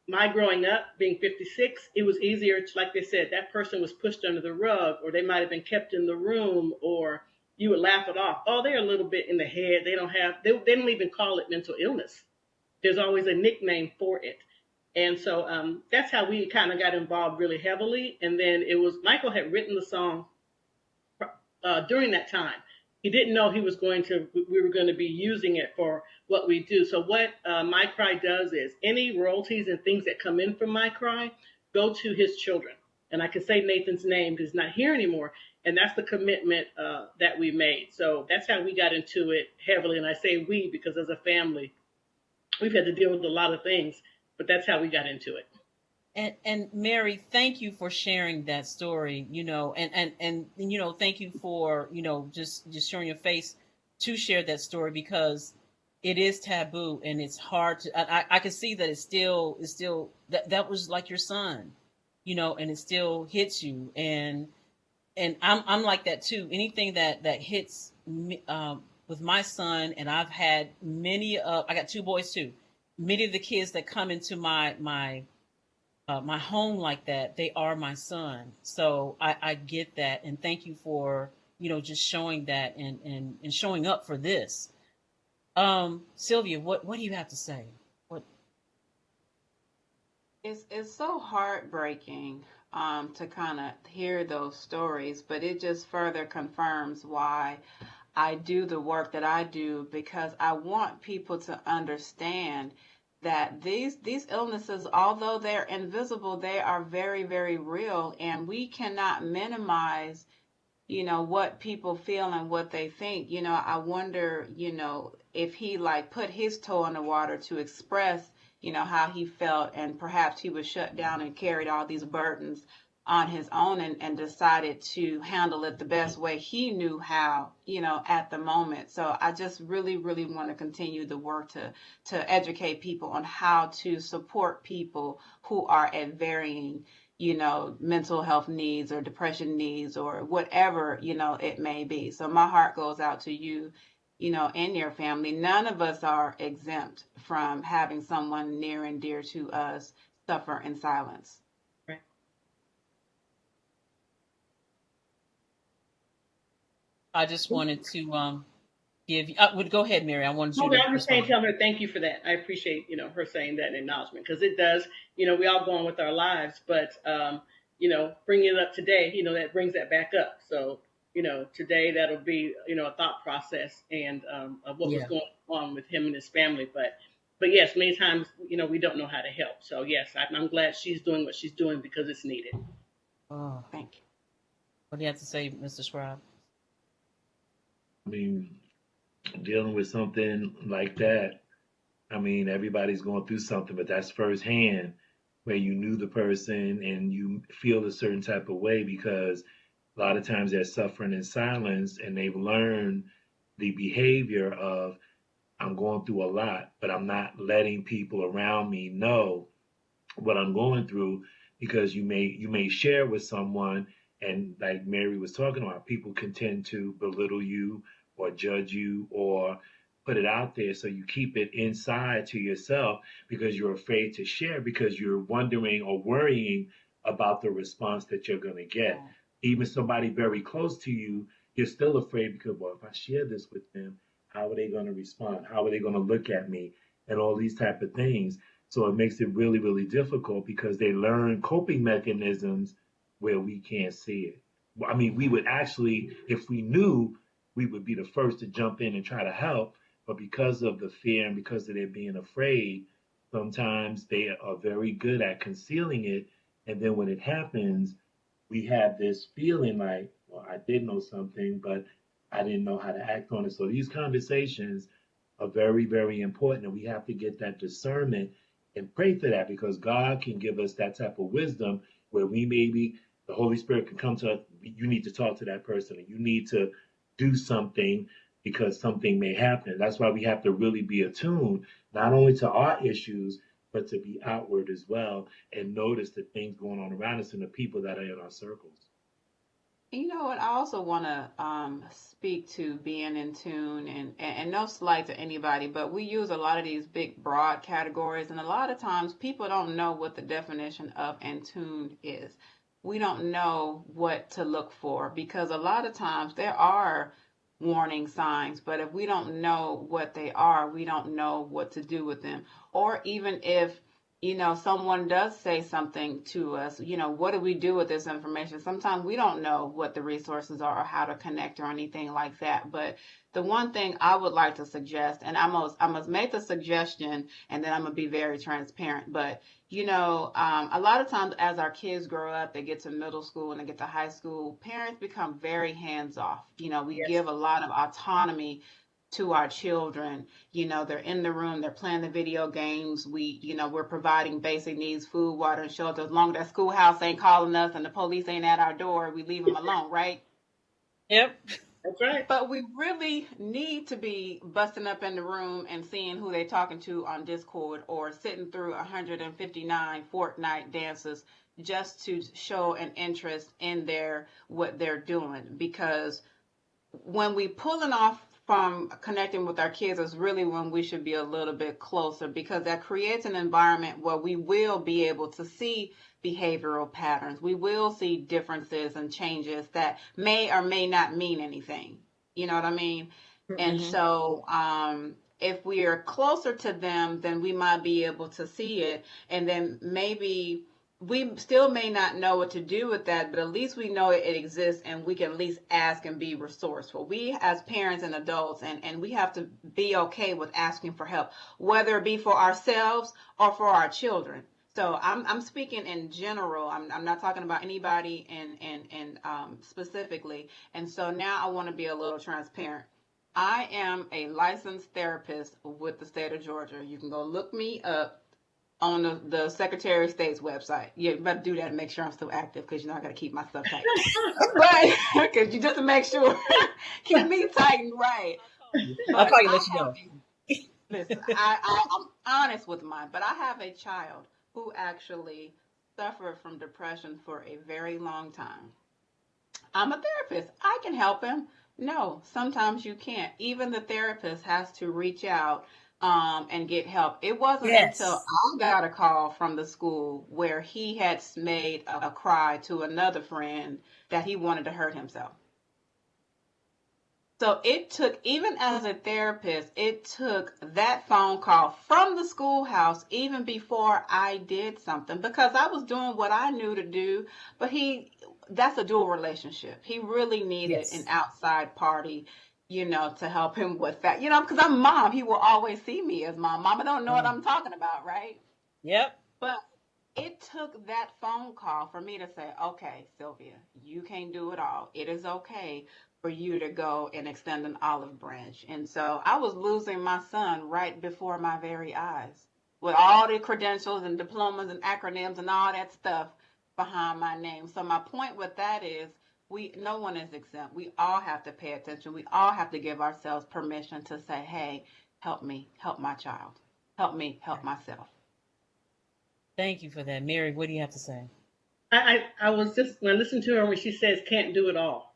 My growing up, being 56, it was easier to, like they said, that person was pushed under the rug, or they might have been kept in the room, or you would laugh it off. Oh, they're a little bit in the head. They don't even call it mental illness. There's always a nickname for it. And so that's how we kind of got involved really heavily. And then Michael had written the song during that time. He didn't know we were going to be using it for what we do. So what My Cry does is any royalties and things that come in from My Cry go to his children. And I can say Nathan's name because he's not here anymore. And that's the commitment that we made. So that's how we got into it heavily. And I say we because as a family, we've had to deal with a lot of things, but that's how we got into it. And Mary, thank you for sharing that story, and thank you for, just showing your face to share that story because it is taboo and it's hard to, I can see that it's still that was like your son, and it still hits you. And I'm like that too. Anything that hits me, with my son, and I've had I got two boys too. Many of the kids that come into my home like that, they are my son. So I get that. And thank you for, just showing that and showing up for this. Sylvia, what do you have to say? It's so heartbreaking to kind of hear those stories, but it just further confirms why I do the work that I do because I want people to understand that these illnesses, although they're invisible, they are very, very real, and we cannot minimize, what people feel and what they think. I wonder, if he like put his toe in the water to express, how he felt, and perhaps he was shut down and carried all these burdens on his own, and decided to handle it the best way he knew how, at the moment. So I just really, really want to continue the work to educate people on how to support people who are at varying, mental health needs or depression needs or whatever, it may be. So my heart goes out to you, and your family. None of us are exempt from having someone near and dear to us suffer in silence. I just wanted to give you. Go ahead, Mary. I wanted you No, to I'm just saying, respond. tell her thank you for that. I appreciate her saying that acknowledgement, because it does. We all go on with our lives, but bringing it up today, that brings that back up. So today that'll be a thought process and of what was going on with him and his family. But yes, many times we don't know how to help. So yes, I'm glad she's doing what she's doing because it's needed. Oh, thank you. What do you have to say, Mr. Scribe? I mean, dealing with something like that, I mean, everybody's going through something, but that's firsthand where you knew the person and you feel a certain type of way because a lot of times they're suffering in silence and they've learned the behavior of, I'm going through a lot, but I'm not letting people around me know what I'm going through because you may share with someone, and like Mary was talking about, people can tend to belittle you or judge you or put it out there, so you keep it inside to yourself because you're afraid to share because you're wondering or worrying about the response that you're going to get. Even somebody very close to you, you're still afraid because, well, if I share this with them, how are they going to respond? How are they going to look at me? And all these type of things. So it makes it really, really difficult because they learn coping mechanisms where we can't see it. I mean, we would actually, if we knew, we would be the first to jump in and try to help. But because of the fear and because of their being afraid, sometimes they are very good at concealing it. And then when it happens, we have this feeling like, well, I did know something, but I didn't know how to act on it. So these conversations are very, very important. And we have to get that discernment and pray for that because God can give us that type of wisdom where we maybe the Holy Spirit can come to us. You need to talk to that person, and you need to do something because something may happen. That's why we have to really be attuned, not only to our issues, but to be outward as well and notice the things going on around us and the people that are in our circles. You know what? I also want to speak to being in tune, and no slight to anybody, but we use a lot of these big, broad categories, and a lot of times people don't know what the definition of in tune is. We don't know what to look for because a lot of times there are warning signs, but if we don't know what they are, we don't know what to do with them. Or even if someone does say something to us, what do we do with this information? Sometimes we don't know what the resources are or how to connect or anything like that. But the one thing I would like to suggest, and I must make the suggestion, and then I'm going to be very transparent. But, a lot of times as our kids grow up, they get to middle school and they get to high school, parents become very hands off. We give a lot of autonomy to our children. They're in the room, they're playing the video games. We're providing basic needs, food, water, and shelter. As long as that schoolhouse ain't calling us and the police ain't at our door, we leave them alone, right? Yep. That's right. But we really need to be busting up in the room and seeing who they're talking to on Discord or sitting through 159 Fortnite dances just to show an interest in what they're doing. Because when we pulling off from connecting with our kids is really when we should be a little bit closer, because that creates an environment where we will be able to see behavioral patterns. We will see differences and changes that may or may not mean anything. You know what I mean? Mm-hmm. And so if we are closer to them, then we might be able to see it. And then maybe we still may not know what to do with that, but at least we know it exists and we can at least ask and be resourceful. We as parents and adults, and we have to be okay with asking for help, whether it be for ourselves or for our children. So I'm speaking in general. I'm not talking about anybody in specifically. And so now I want to be a little transparent. I am a licensed therapist with the state of Georgia. You can go look me up on the Secretary of State's website. Yeah, you better do that and make sure I'm still active, because I got to keep my stuff tight. But because you just to make sure, keep me tight and right. I'll probably let you know. Listen, I'm honest with mine, but I have a child who actually suffered from depression for a very long time. I'm a therapist. I can help him. No, sometimes you can't. Even the therapist has to reach out and get help. It wasn't until I got a call from the school where he had made a cry to another friend that he wanted to hurt himself. So it took, even as a therapist, it took that phone call from the schoolhouse even before I did something, because I was doing what I knew to do, but that's a dual relationship. He really needed an outside party, to help him with that, because I'm mom. He will always see me as mom. Mama don't know what I'm talking about, right? Yep. But it took that phone call for me to say, okay, Sylvia, you can't do it all. It is okay for you to go and extend an olive branch. And so I was losing my son right before my very eyes, with all the credentials and diplomas and acronyms and all that stuff behind my name. So my point with that is, no one is exempt. We all have to pay attention. We all have to give ourselves permission to say, hey, help me, help my child. Help me, help myself. Thank you for that. Mary, what do you have to say? I was just, when I listened to her when she says can't do it all.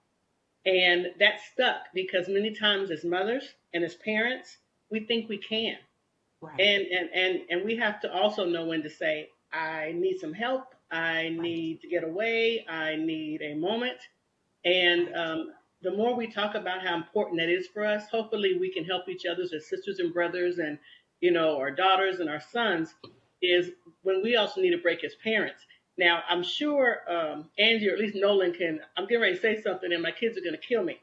And that stuck, because many times as mothers and as parents, we think we can. Right. And we have to also know when to say, I need some help. I need to get away. I need a moment. And the more we talk about how important that is for us, hopefully we can help each other as sisters and brothers and, our daughters and our sons, is when we also need a break as parents. Now, I'm sure Angee, or at least Nolan, I'm getting ready to say something and my kids are going to kill me.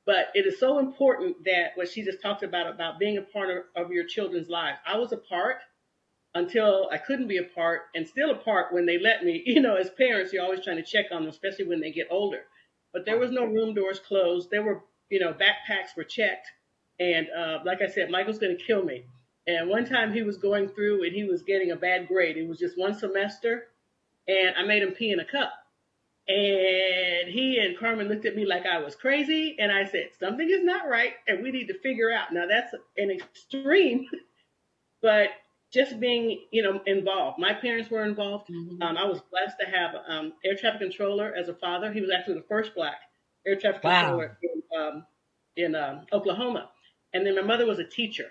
But it is so important that what she just talked about being a part of your children's lives. I was a part until I couldn't be a part, and still a part when they let me. As parents, you're always trying to check on them, especially when they get older. But there was no room doors closed. There were, backpacks were checked. And like I said, Michael's going to kill me. And one time he was going through and he was getting a bad grade. It was just one semester. And I made him pee in a cup. And he and Carmen looked at me like I was crazy. And I said, something is not right and we need to figure out. Now that's an extreme, but just being, involved. My parents were involved. Mm-hmm. I was blessed to have air traffic controller as a father. He was actually the first Black air traffic controller in Oklahoma. And then my mother was a teacher.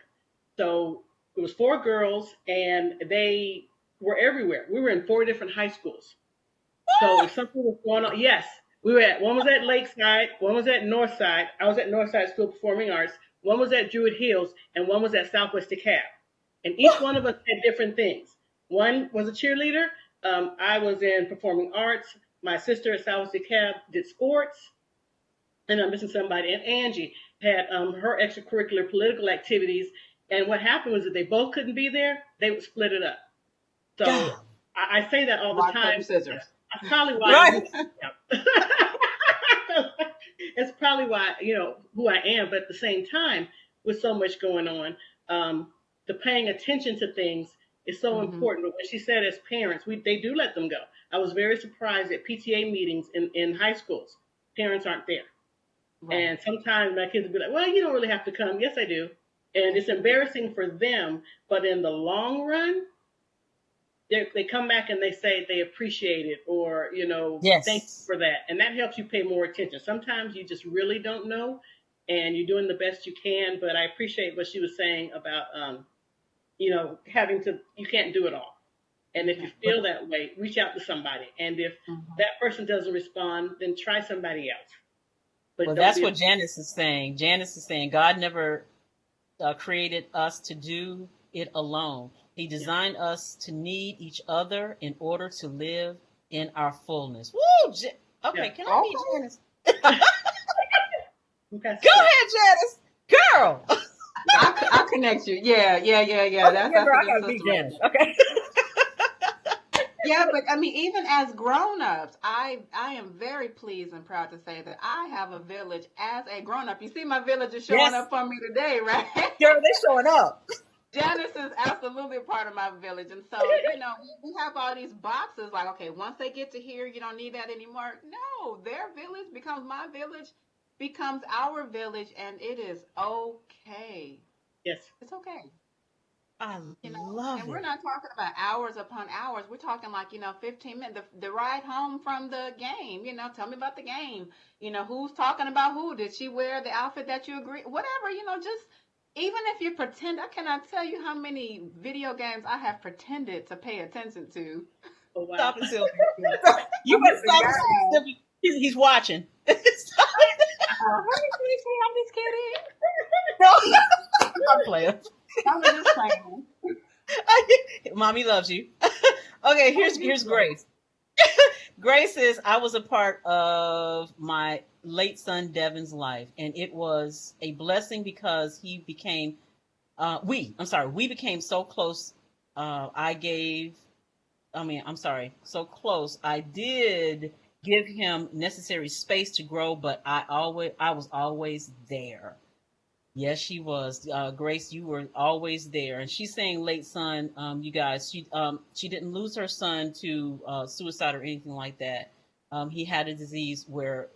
So it was 4 girls and they were everywhere. We were in 4 different high schools. So if something was going on, yes, one was at Lakeside, one was at Northside. I was at Northside School of Performing Arts. One was at Druid Hills, and one was at Southwest DeKalb. And each one of us had different things. One was a cheerleader. I was in performing arts. My sister at Southwest DeKalb did sports. And I'm missing somebody. And Angee had her extracurricular political activities. And what happened was that they both couldn't be there. They would split it up. So I say that all the time. Scissors. That's probably why. It's probably why, who I am. But at the same time, with so much going on, the paying attention to things is so important. But when she said as parents, they do let them go. I was very surprised at PTA meetings in high schools. Parents aren't there. Right. And sometimes my kids would be like, well, you don't really have to come. Yes, I do. And it's embarrassing for them. But in the long run, they come back and they say they appreciate it or, thank you for that. And that helps you pay more attention. Sometimes you just really don't know and you're doing the best you can. But I appreciate what she was saying about, you can't do it all. And if you feel that way, reach out to somebody. And if that person doesn't respond, then try somebody else. But that's what Janice is saying. Janice is saying God never created us to do it alone. He designed us to need each other in order to live in our fullness. Woo! Okay, can I meet Janice? Go ahead, Janice. Girl. I'll connect you. Yeah. Okay, That's girl, a I good gotta meet sister right Janice. there. Okay. Yeah, but I mean, even as grown-ups, I am very pleased and proud to say that I have a village as a grown-up. You see my village is showing up for me today, right? Girl, they showing up. Janice is absolutely a part of my village. And so, we have all these boxes like, okay, once they get to here, you don't need that anymore. No, their village becomes my village, becomes our village, and it is okay. Yes. It's okay. I love And it. we're not talking about hours upon hours. We're talking like, 15 minutes. The ride home from the game, tell me about the game. Who's talking about who? Did she wear the outfit that you agree? Whatever, just even if you pretend, I cannot tell you how many video games I have pretended to pay attention to. Oh, wow. Stop it, Sylvia. You better stop it, Sylvia. He's watching. I'm just kidding. No, I'm playing. I'm just playing. Mommy loves you. Okay, here's Grace. Grace says, I was a part of my late son Devin's life, and it was a blessing because he became we became so close. So close. I did give him necessary space to grow, but I was always there. Yes, she was. Grace, you were always there. And she's saying late son, you guys, she didn't lose her son to suicide or anything like that. He had a disease where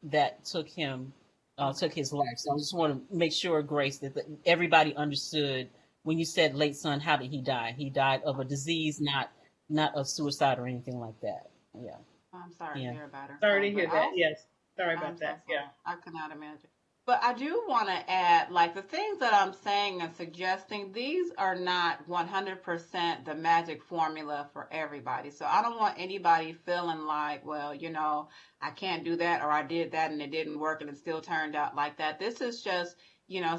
that took his life. So I just want to make sure, Grace, that everybody understood when you said late son, how did he die? He died of a disease, not of suicide or anything like that. Yeah. I'm sorry to hear about her. Sorry to hear that. Yes. Sorry about that. So yeah. I could not imagine. But I do want to add, like, the things that I'm saying and suggesting, these are not 100% the magic formula for everybody. So I don't want anybody feeling like, well, I can't do that, or I did that and it didn't work and it still turned out like that. This is just,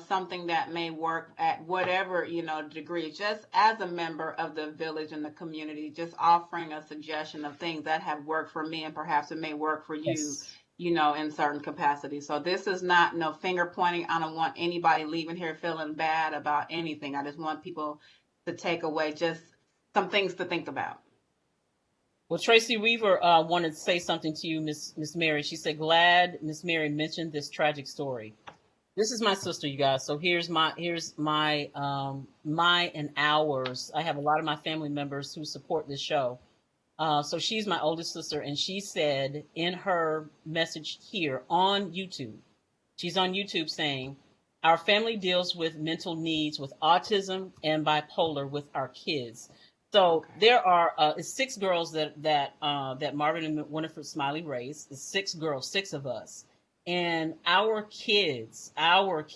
something that may work at whatever, degree, just as a member of the village and the community, just offering a suggestion of things that have worked for me and perhaps it may work for you. Yes. In certain capacities. So this is not no finger pointing. I don't want anybody leaving here feeling bad about anything. I just want people to take away just some things to think about. Well, Tracy Weaver wanted to say something to you, Miss Mary. She said, glad Miss Mary mentioned this tragic story. This is my sister, you guys. So here's my and ours. I have a lot of my family members who support this show. So she's my oldest sister, and she said in her message here on YouTube, she's on YouTube saying, our family deals with mental needs with autism and bipolar with our kids. So there are 6 girls that Marvin and Winifred Smiley raised. It's 6 girls, 6 of us. And our kids are,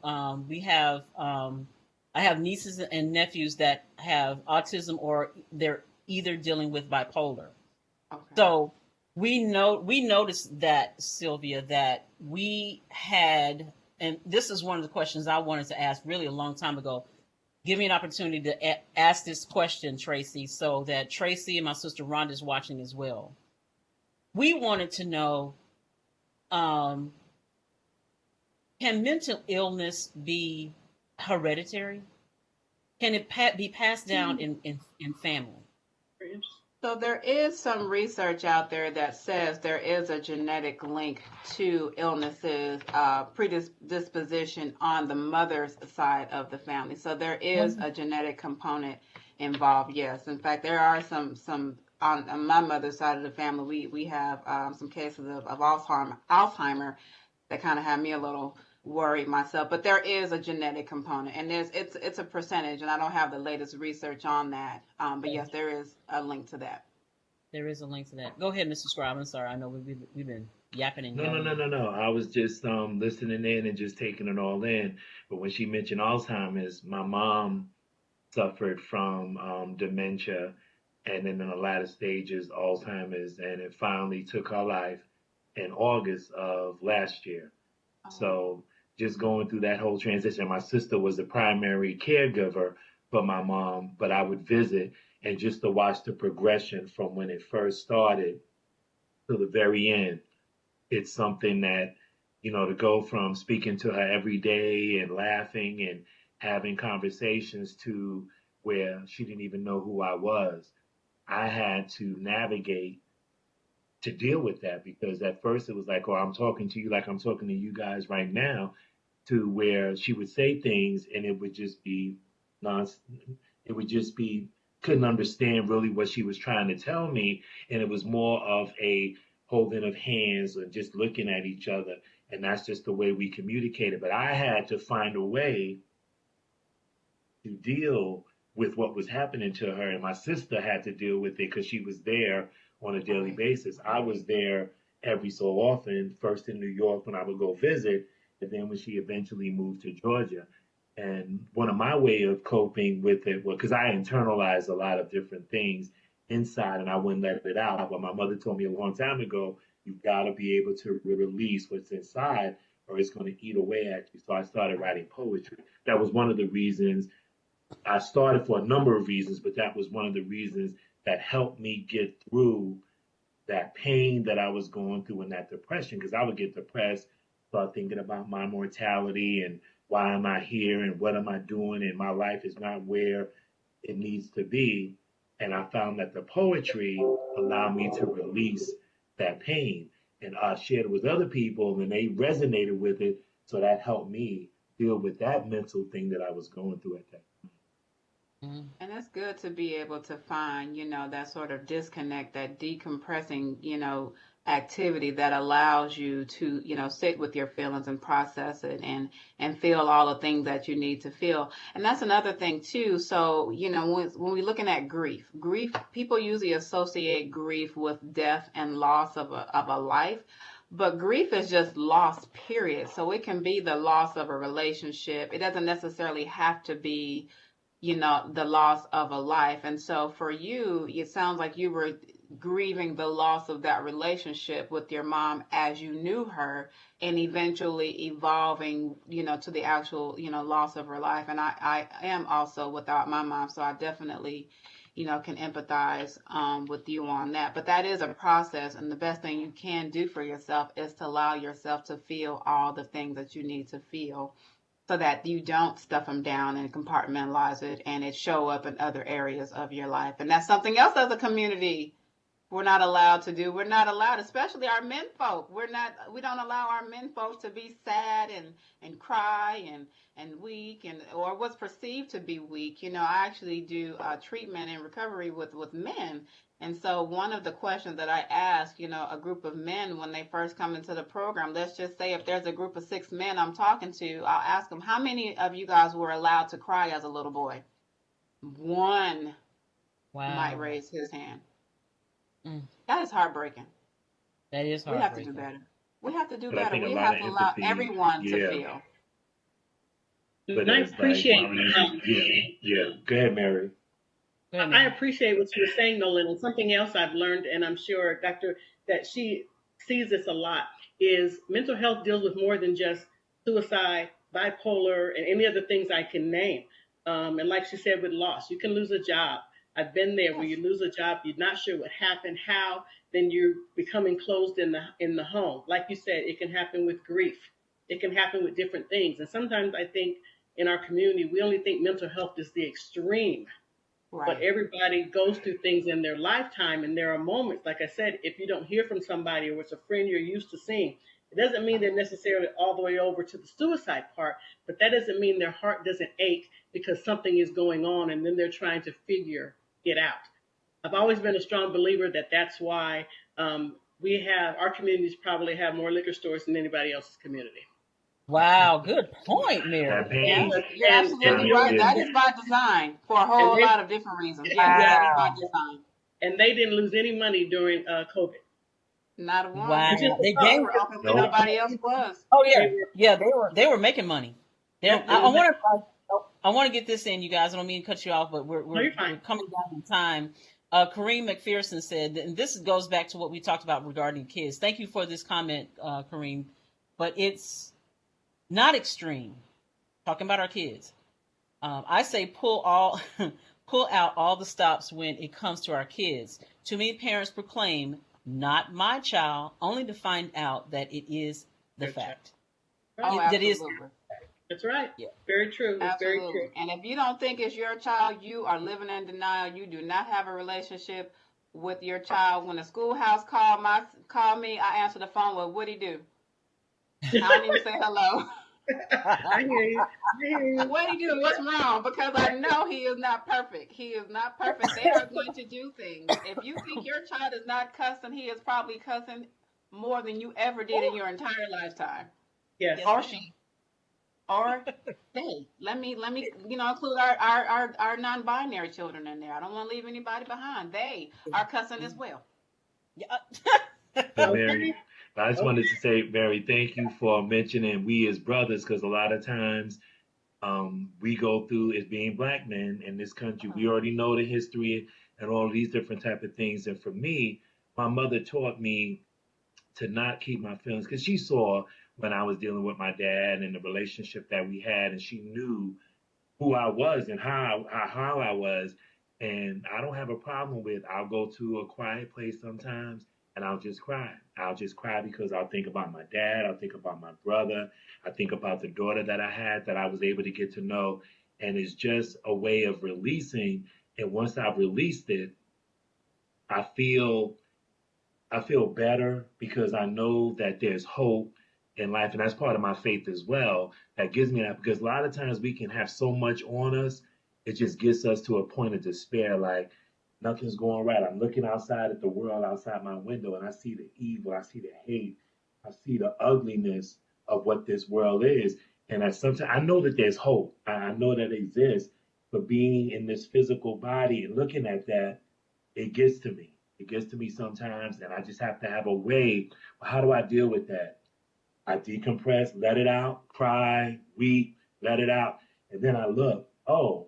I have nieces and nephews that have autism or they're either dealing with bipolar. Okay. So we noticed that, Sylvia, that we had, and this is one of the questions I wanted to ask really a long time ago. Give me an opportunity to ask this question, Tracy, so that Tracy and my sister Rhonda is watching as well. We wanted to know, can mental illness be hereditary? Can it be passed down in family? So there is some research out there that says there is a genetic link to illnesses, predisposition on the mother's side of the family. So there is a genetic component involved, yes. In fact, there are some on my mother's side of the family, we have some cases of Alzheimer that kind of had me a little worried myself, but there is a genetic component, and it's a percentage, and I don't have the latest research on that. But yes, there is a link to that. There is a link to that. Go ahead, Mr. Scribe. I'm sorry. I know we've been yapping and yelling. No. I was just listening in and just taking it all in. But when she mentioned Alzheimer's, my mom suffered from dementia, and then in the latter stages, Alzheimer's, and it finally took her life in August of last year. So just going through that whole transition, my sister was the primary caregiver for my mom, but I would visit, and just to watch the progression from when it first started to the very end. It's something that, to go from speaking to her every day and laughing and having conversations to where she didn't even know who I was. I had to navigate to deal with that, because at first it was like, oh, I'm talking to you like I'm talking to you guys right now, to where she would say things and it would just be non, it would just be, couldn't understand really what she was trying to tell me. And it was more of a holding of hands and just looking at each other. And that's just the way we communicated. But I had to find a way to deal with what was happening to her. And my sister had to deal with it because she was there on a daily basis. I was there every so often, first in New York when I would go visit, and then when she eventually moved to Georgia. And one of my way of coping with it was, because I internalized a lot of different things inside and I wouldn't let it out. But my mother told me a long time ago, you've got to be able to release what's inside or it's going to eat away at you. So I started writing poetry. That was one of the reasons I started, for a number of reasons, but that was one of the reasons that helped me get through that pain that I was going through and that depression, because I would get depressed, start thinking about my mortality and why am I here and what am I doing, and my life is not where it needs to be. And I found that the poetry allowed me to release that pain, and I shared it with other people and they resonated with it. So that helped me deal with that mental thing that I was going through at that time. And it's good to be able to find, that sort of disconnect, that decompressing, activity that allows you to, sit with your feelings and process it and feel all the things that you need to feel. And that's another thing too. So, when we're looking at grief, people usually associate grief with death and loss of a life. But grief is just loss, period. So it can be the loss of a relationship. It doesn't necessarily have to be the loss of a life. And so for you, it sounds like you were grieving the loss of that relationship with your mom as you knew her, and eventually evolving, to the actual, loss of her life. And I am also without my mom, so I definitely, can empathize with you on that. But that is a process, and the best thing you can do for yourself is to allow yourself to feel all the things that you need to feel, so that you don't stuff them down and compartmentalize it and it show up in other areas of your life. And that's something else as a community we're not allowed to do. We're not allowed, especially our men folk. We don't allow our men folk to be sad and cry and weak or what's perceived to be weak. I actually do treatment and recovery with men. And so one of the questions that I ask, a group of men when they first come into the program, let's just say if there's a group of 6 men I'm talking to, I'll ask them, how many of you guys were allowed to cry as a little boy? One might raise his hand. That is heartbreaking. That is heartbreaking. We have to do better. We have to do better. We have to allow everyone to feel. But I appreciate Go ahead, Mary. I appreciate what you were saying, Nolan. And something else I've learned, and I'm sure Dr. that she sees this a lot, is mental health deals with more than just suicide, bipolar, and any other things I can name. And like she said, with loss, you can lose a job. I've been there where you lose a job, you're not sure what happened, how, then you're becoming closed in the home. Like you said, it can happen with grief. It can happen with different things. And sometimes I think in our community, we only think mental health is the extreme. Right. But everybody goes through things in their lifetime, and there are moments, like I said, if you don't hear from somebody or it's a friend you're used to seeing, it doesn't mean they're necessarily all the way over to the suicide part, but that doesn't mean their heart doesn't ache because something is going on and then they're trying to figure it out. I've always been a strong believer that that's why our communities probably have more liquor stores than anybody else's community. Wow, good point, Mary. You're absolutely right. That is by design for a whole lot of different reasons. Yeah, that is by design. And they didn't lose any money during COVID. Not a one. Wow. They gave nobody else was. Oh yeah, they were making money. I want to get this in, you guys. I don't mean to cut you off, but we're coming down in time. Kareem McPherson said, and this goes back to what we talked about regarding kids. Thank you for this comment, Kareem. But it's not extreme. Talking about our kids. I say pull out all the stops when it comes to our kids. Too many parents proclaim, "Not my child," only to find out that it is the fact. Oh, That is, absolutely. That's right. yeah. Very true. It's very Absolutely. true. And if you don't think it's your child, you are living in denial. You do not have a relationship with your child. When the schoolhouse call me, I answer the phone. Well, what'd he do? I don't even say hello. I hear you. I hear you. What he do? What's wrong? Because I know he is not perfect. He is not perfect. They are going to do things. If you think your child is not cussing, he is probably cussing more than you ever did in your entire lifetime. Yes. Or she. Or they. Let me include our non-binary children in there. I don't want to leave anybody behind. They are cussing as well. Yeah. But Mary, I just wanted to say, Mary, thank you for mentioning we as brothers, because a lot of times we go through as being black men in this country. We already know the history and all of these different type of things. And for me, my mother taught me to not keep my feelings, because she saw when I was dealing with my dad and the relationship that we had, and she knew who I was and how I was. And I don't have a problem with, I'll go to a quiet place sometimes and I'll just cry. I'll just cry because I'll think about my dad. I'll think about my brother. I think about the daughter that I had that I was able to get to know. And it's just a way of releasing. And once I've released it, I feel better, because I know that there's hope in life. And that's part of my faith as well. That gives me that, because a lot of times we can have so much on us. It just gets us to a point of despair. Like nothing's going right. I'm looking outside at the world outside my window, and I see the evil. I see the hate. I see the ugliness of what this world is. And sometimes I know that there's hope. I know that it exists. But being in this physical body and looking at that, it gets to me. It gets to me sometimes, and I just have to have a way. How do I deal with that? I decompress, let it out, cry, weep, let it out. And then I look, oh,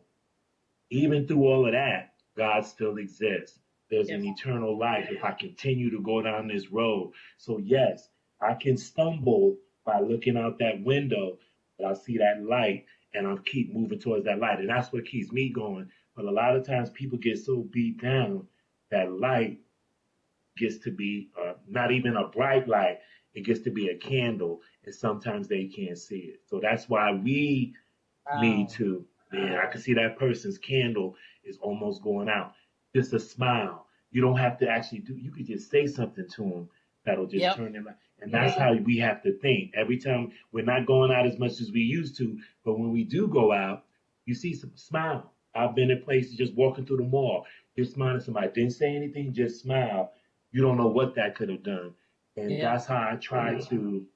even through all of that, God still exists. There's an eternal life if I continue to go down this road. So yes, I can stumble by looking out that window, but I see that light and I'll keep moving towards that light. And that's what keeps me going. But a lot of times people get so beat down, that light gets to be not even a bright light. It gets to be a candle, and sometimes they can't see it. So that's why we need to, man, I can see that person's candle is almost going out. Just a smile. You don't have to actually you could just say something to them that'll just turn them out. And that's how we have to think. Every time we're not going out as much as we used to, but when we do go out, you see some smile. I've been in places just walking through the mall, just smiling at somebody. Didn't say anything, just smile. You don't know what that could have done. And that's how I try to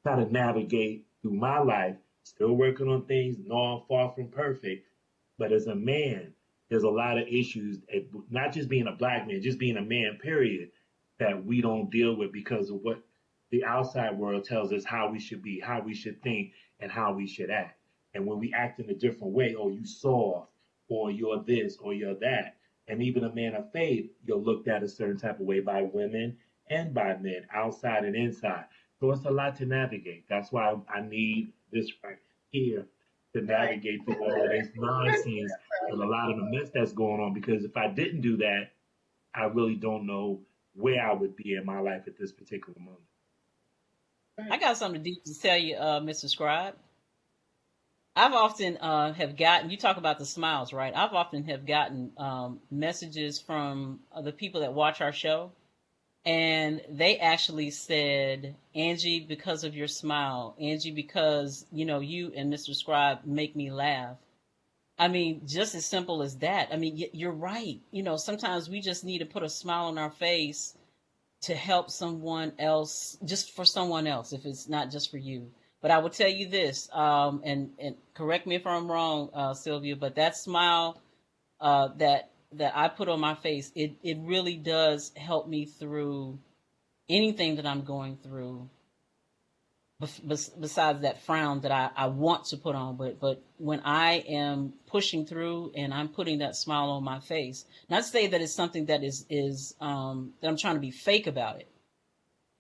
navigate through my life, still working on things. No, I'm far from perfect. But as a man, there's a lot of issues, not just being a black man, just being a man, period, that we don't deal with because of what the outside world tells us how we should be, how we should think, and how we should act. And when we act in a different way, oh, you soft, or you're this, or you're that. And even a man of faith, you're looked at a certain type of way by women and by men, outside and inside. So it's a lot to navigate. That's why I need this right here to navigate through all of this nonsense and a lot of the mess that's going on. Because if I didn't do that, I really don't know where I would be in my life at this particular moment. I got something deep to tell you, Mr. Scribe. I've often have gotten, you talk about the smiles, right? I've often have gotten messages from the people that watch our show, and they actually said, Angee, because of your smile, Angee, because, you and Mr. Scribe make me laugh. I mean, just as simple as that. I mean, you're right. Sometimes we just need to put a smile on our face to help someone else, just for someone else, if it's not just for you. But I will tell you this, and correct me if I'm wrong, Sylvia, but that smile that I put on my face, it really does help me through anything that I'm going through. Besides that frown that I want to put on, but when I am pushing through and I'm putting that smile on my face, not to say that it's something that is that I'm trying to be fake about it.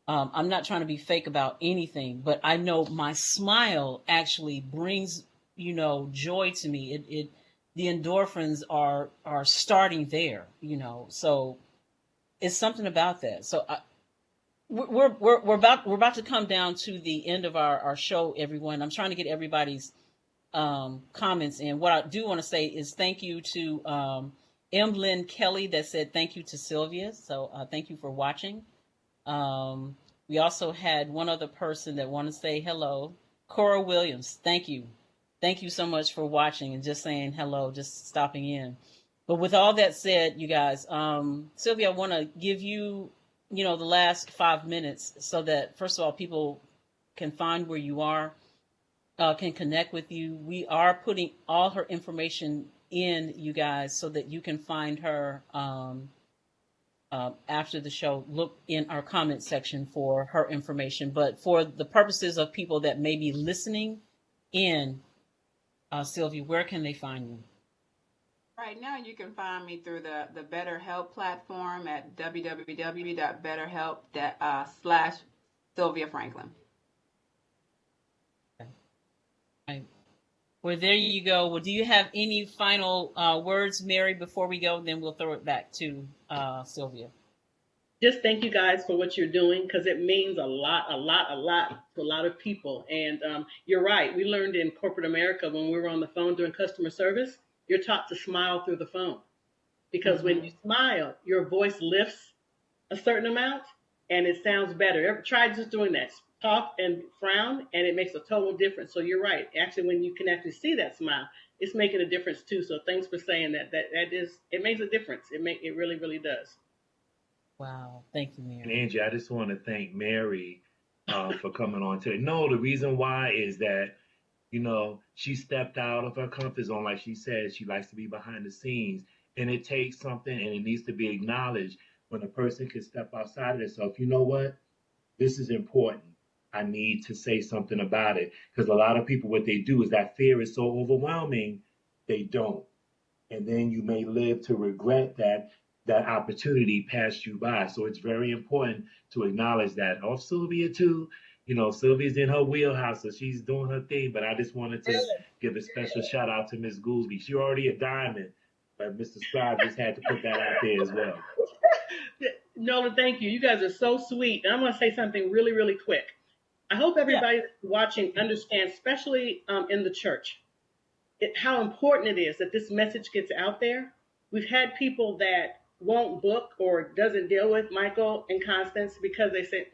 I'm not trying to be fake about anything, but I know my smile actually brings joy to me. It the endorphins are starting there, so it's something about that. So we're about to come down to the end of our show, everyone. I'm trying to get everybody's comments in. What I do want to say is thank you to M. Lynn Kelly that said thank you to Sylvia. So thank you for watching. We also had one other person that wanted to say hello. Cora Williams, thank you. Thank you so much for watching and just saying hello, just stopping in. But with all that said, you guys, Sylvia, I want to give you, the last 5 minutes so that, first of all, people can find where you are, can connect with you. We are putting all her information in, you guys, so that you can find her after the show. Look in our comment section for her information. But for the purposes of people that may be listening in, Sylvia, where can they find you? Right now, you can find me through the BetterHelp platform at www.betterhelp.com/Sylvia Franklin. Right. Well, there you go. Well, do you have any final words, Mary, before we go? Then we'll throw it back to Sylvia. Just thank you guys for what you're doing, because it means a lot to a lot of people. And you're right. We learned in corporate America when we were on the phone doing customer service, you're taught to smile through the phone, because when you smile, your voice lifts a certain amount and it sounds better. Ever try just doing that? Talk and frown, and it makes a total difference. So you're right. Actually, when you can actually see that smile, it's making a difference too. So thanks for saying that. That is, it makes a difference. It really, really does. Wow. Thank you, Mary. And Angie, I just want to thank Mary for coming on today. No, the reason why is that, she stepped out of her comfort zone. Like she said, she likes to be behind the scenes. And it takes something, and it needs to be acknowledged when a person can step outside of themselves. You know what? This is important. I need to say something about it. Because a lot of people, what they do is that fear is so overwhelming, they don't. And then you may live to regret that opportunity passed you by. So it's very important to acknowledge that. Oh, Sylvia too. Sylvia's in her wheelhouse, so she's doing her thing. But I just wanted to give a special shout out to Miss Goolsby. She's already a diamond, but Mr. Scribe just had to put that out there as well. Nolan, thank you. You guys are so sweet. And I'm going to say something really, really quick. I hope everybody watching understands, especially in the church, how important it is that this message gets out there. We've had people that won't book or doesn't deal with Michael and Constance because they say,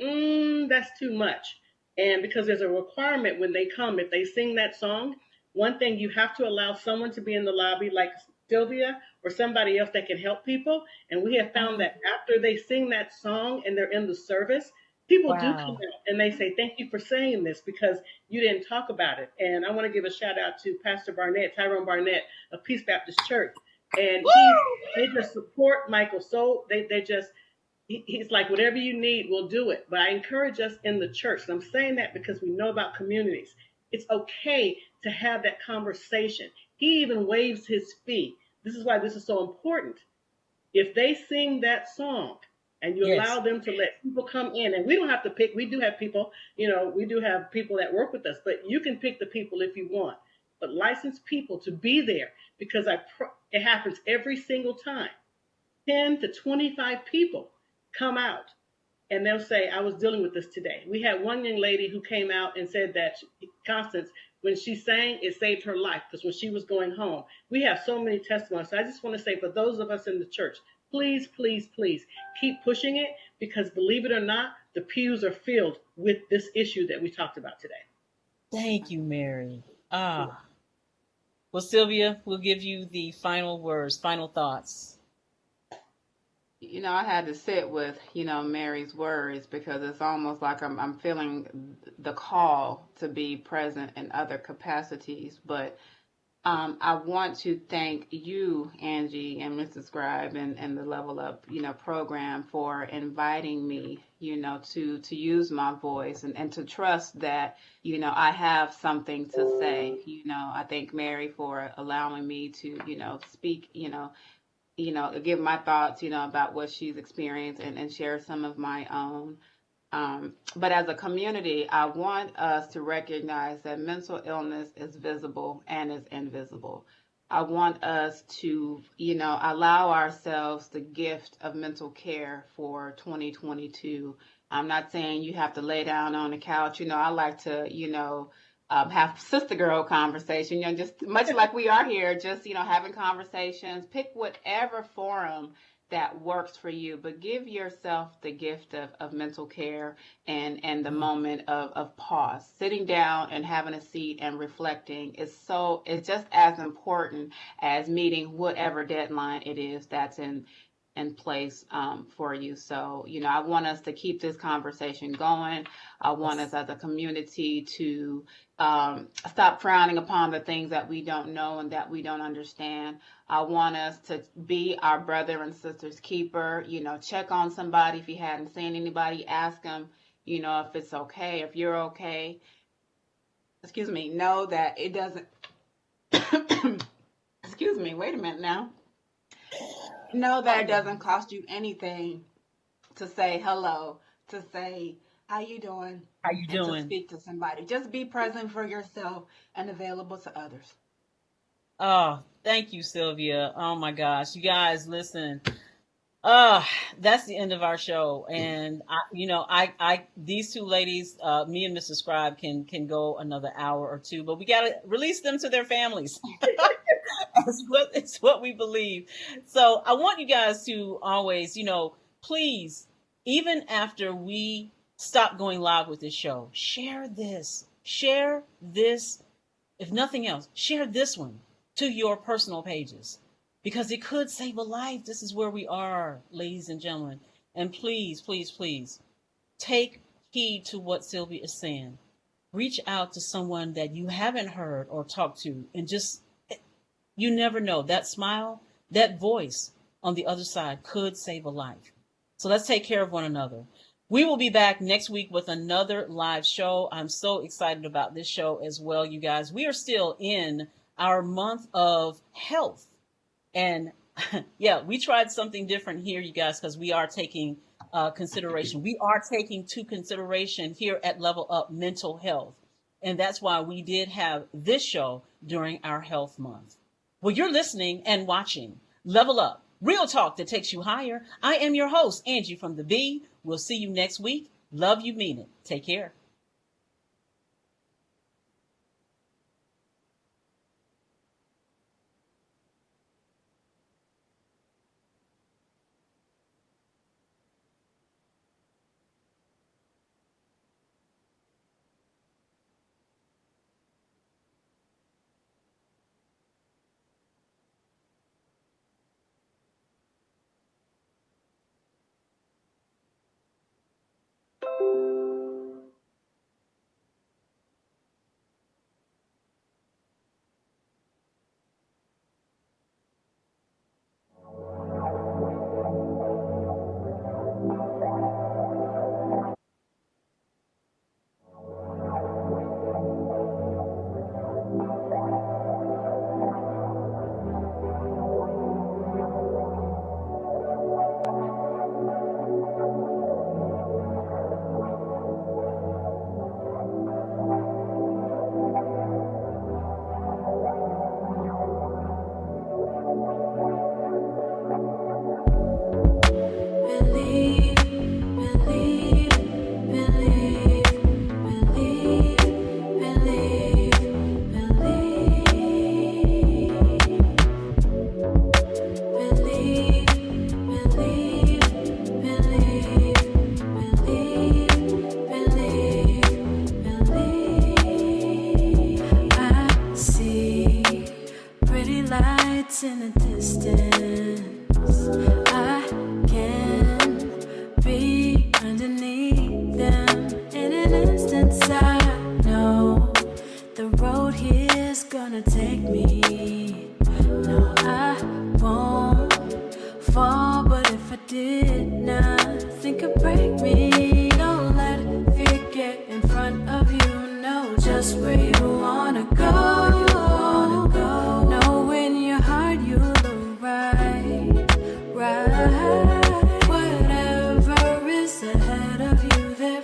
that's too much. And because there's a requirement when they come, if they sing that song, one thing, you have to allow someone to be in the lobby like Sylvia or somebody else that can help people. And we have found that after they sing that song and they're in the service, people do come out and they say, thank you for saying this because you didn't talk about it. And I want to give a shout out to Pastor Barnett, Tyrone Barnett of Peace Baptist Church. And they just support Michael. So he's like, whatever you need, we'll do it. But I encourage us in the church. And I'm saying that because we know about communities. It's okay to have that conversation. He even waives his fee. This is why this is so important. If they sing that song and you allow them to let people come in, and we don't have to pick, we do have people, we do have people that work with us, but you can pick the people if you want. But licensed people to be there, because it happens every single time. 10 to 25 people come out and they'll say, I was dealing with this today. We had one young lady who came out and said that Constance, when she sang, it saved her life because when she was going home. We have so many testimonies. So I just want to say, for those of us in the church, please, please, please keep pushing it, because believe it or not, the pews are filled with this issue that we talked about today. Thank you, Mary. Well, Sylvia, we'll give you the final words, final thoughts. I had to sit with, Mary's words, because it's almost like I'm feeling the call to be present in other capacities. But I want to thank you, Angee, and Mrs. Scribe and the Level Up, program for inviting me, to use my voice and to trust that, I have something to say. I thank Mary for allowing me to, speak, give my thoughts, about what she's experienced and share some of my own. But as a community, I want us to recognize that mental illness is visible and is invisible. I want us to, allow ourselves the gift of mental care for 2022. I'm not saying you have to lay down on the couch. I like to, have sister girl conversation, just much like we are here, just, having conversations. Pick whatever forum that works for you, but give yourself the gift of mental care and the moment of pause. Sitting down and having a seat and reflecting it's just as important as meeting whatever deadline it is that's in place for you. So, I want us to keep this conversation going. I want us as a community to stop frowning upon the things that we don't know and that we don't understand. I want us to be our brother and sister's keeper, check on somebody. If you hadn't seen anybody, ask them, if it's okay, if you're okay. Excuse me, know that it doesn't, excuse me, wait a minute now. Know that it doesn't cost you anything to say hello, to say, how you doing? How you doing? To speak to somebody. Just be present for yourself and available to others. Oh, thank you, Sylvia. Oh my gosh. You guys, listen. That's the end of our show. And I these two ladies, me and Mr. Scribe can go another hour or two, but we got to release them to their families. It's what we believe. So I want you guys to always, please, even after we stop going live with this show, share this, if nothing else, share this one to your personal pages, because it could save a life. This is where we are, ladies and gentlemen. And please, please, please take heed to what Sylvia is saying. Reach out to someone that you haven't heard or talked to, and just, you never know, that smile, that voice on the other side could save a life. So let's take care of one another. We will be back next week with another live show. I'm so excited about this show as well, you guys. We are still in our month of health. And yeah, we tried something different here, you guys, because we are taking consideration. We are taking to consideration here at Level Up mental health. And that's why we did have this show during our health month. Well, you're listening and watching Level Up, real talk that takes you higher. I am your host, Angee from the B. We'll see you next week. Love you, mean it. Take care. Whatever is ahead of you, there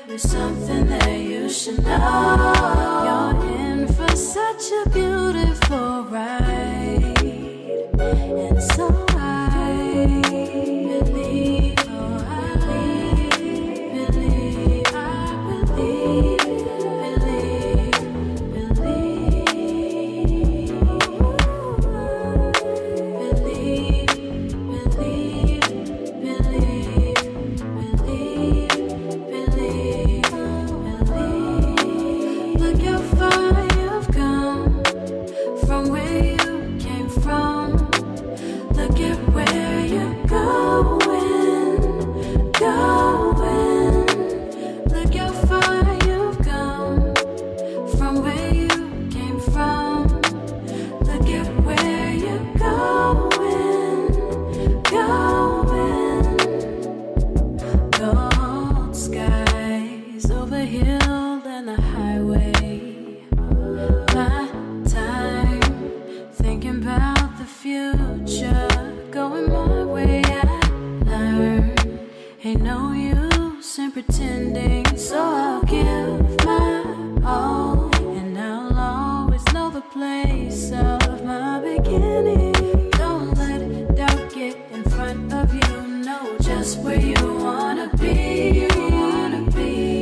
Ain't no use in pretending, so I'll give my all. And I'll always know the place of my beginning. Don't let doubt get in front of you. Know just where you wanna be.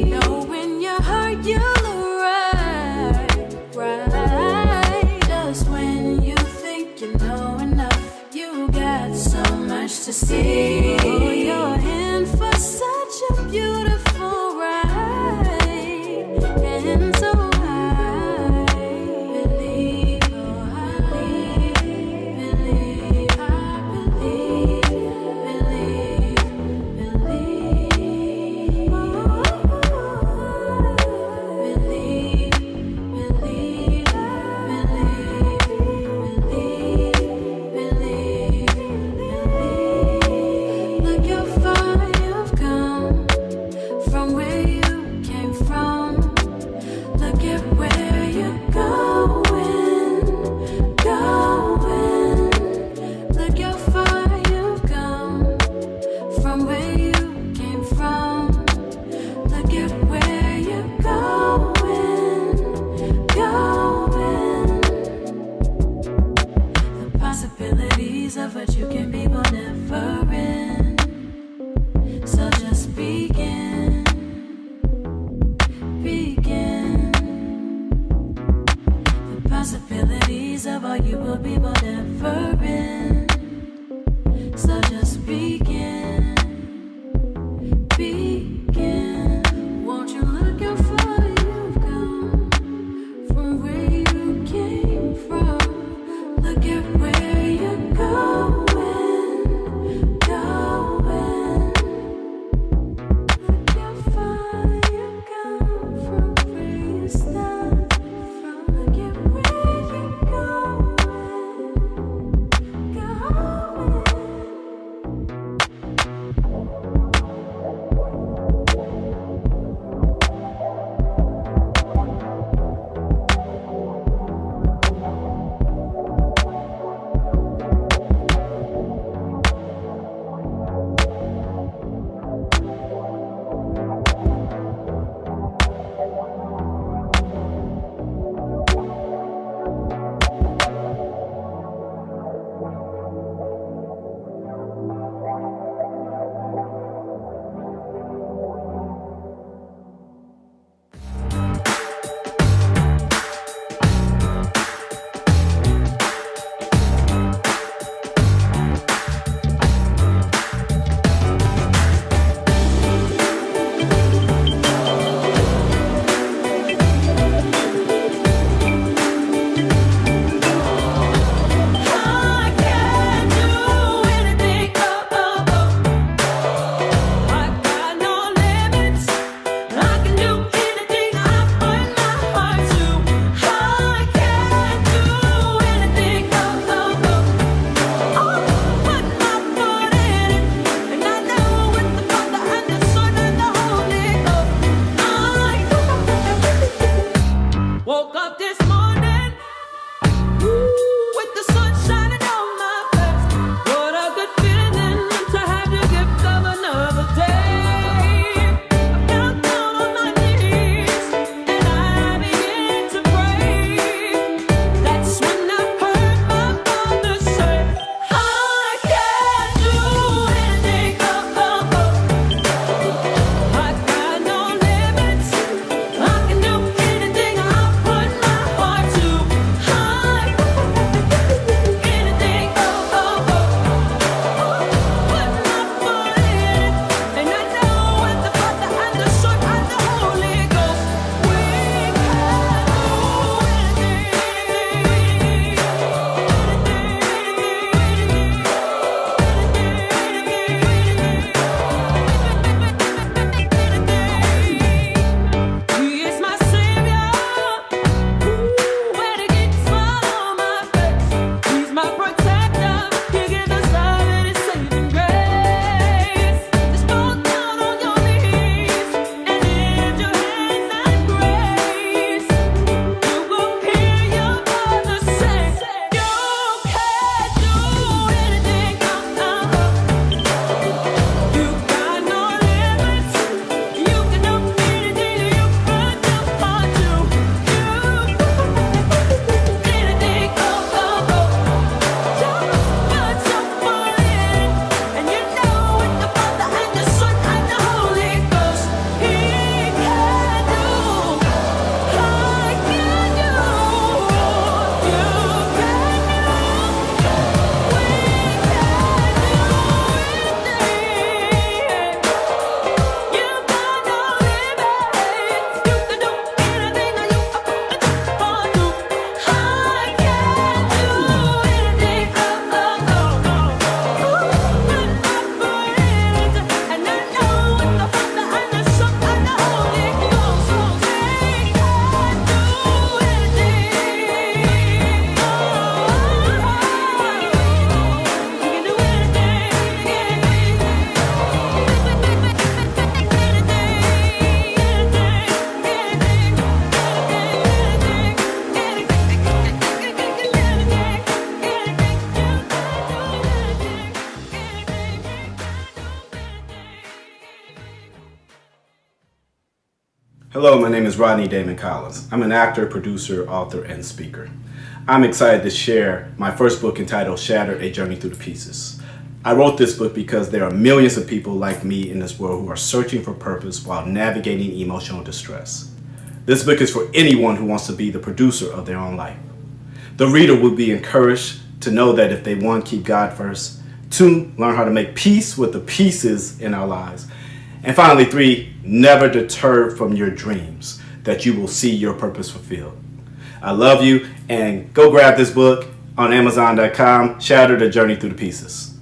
Know when you're hurt, you'll right. Just when you think you know enough, you got so much to see. Oh, you're in for such a beautiful ride. And so I believe, look how far you've come from where you came from. Look at where you're going. Look how far you've come from where you came from. Look at where you're going. The possibilities of what you can be will never end. So just begin. The possibilities of all you will be will never end. So just begin. Won't you look how far you've come from where you came from? Look at where you're going. Look how far you come from where you started from. Look at where you're going. Hello, my name is Rodney Damon Collins. I'm an actor, producer, author, and speaker. I'm excited to share my first book entitled Shattered: A Journey Through the Pieces. I wrote this book because there are millions of people like me in this world who are searching for purpose while navigating emotional distress. This book is for anyone who wants to be the producer of their own life. The reader will be encouraged to know that if they, 1, keep God first, 2, learn how to make peace with the pieces in our lives, and finally, 3, never deterred from your dreams, that you will see your purpose fulfilled. I love you, and go grab this book on Amazon.com, Shattered: A Journey Through the Pieces.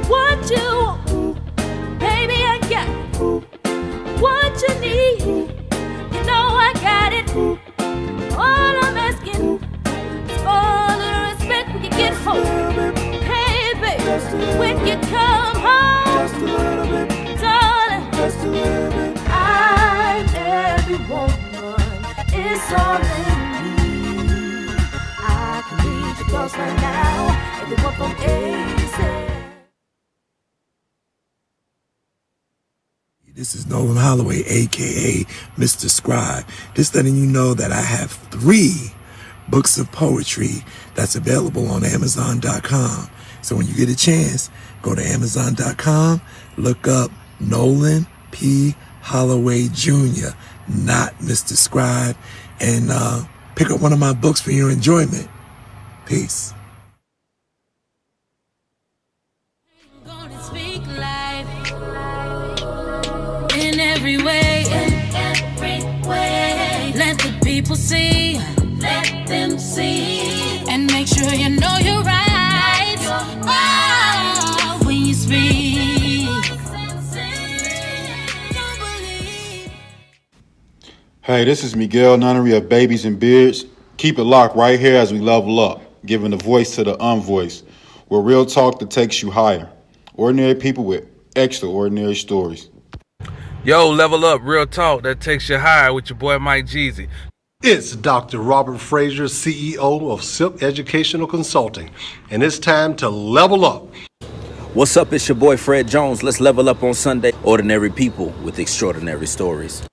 What you want, baby, I got what you need. You know I got it. All I'm asking is for a little respect when you get home. Hey, baby, when you come home, darling, I'm every woman. It's all in me. I can read your thoughts right now. Everyone from A to Z. This is Nolan Holloway, aka Mr. Scribe. Just letting you know that I have 3 books of poetry that's available on Amazon.com. So when you get a chance, go to Amazon.com, look up Nolan P. Holloway Jr., not Mr. Scribe, and pick up one of my books for your enjoyment. Peace. In every way, let the people see, let them see, and make sure you know you're right. Oh, when you speak. Hey, this is Miguel Nunnery of Babies and Beards. Keep it locked right here as we level up, giving a voice to the unvoiced, where real talk that takes you higher. Ordinary people with extraordinary stories. Yo, level up, real talk that takes you higher with your boy Mike Jeezy. It's Dr. Robert Frazier, CEO of Silk Educational Consulting, and it's time to level up. What's up? It's your boy Fred Jones. Let's level up on Sunday. Ordinary people with extraordinary stories.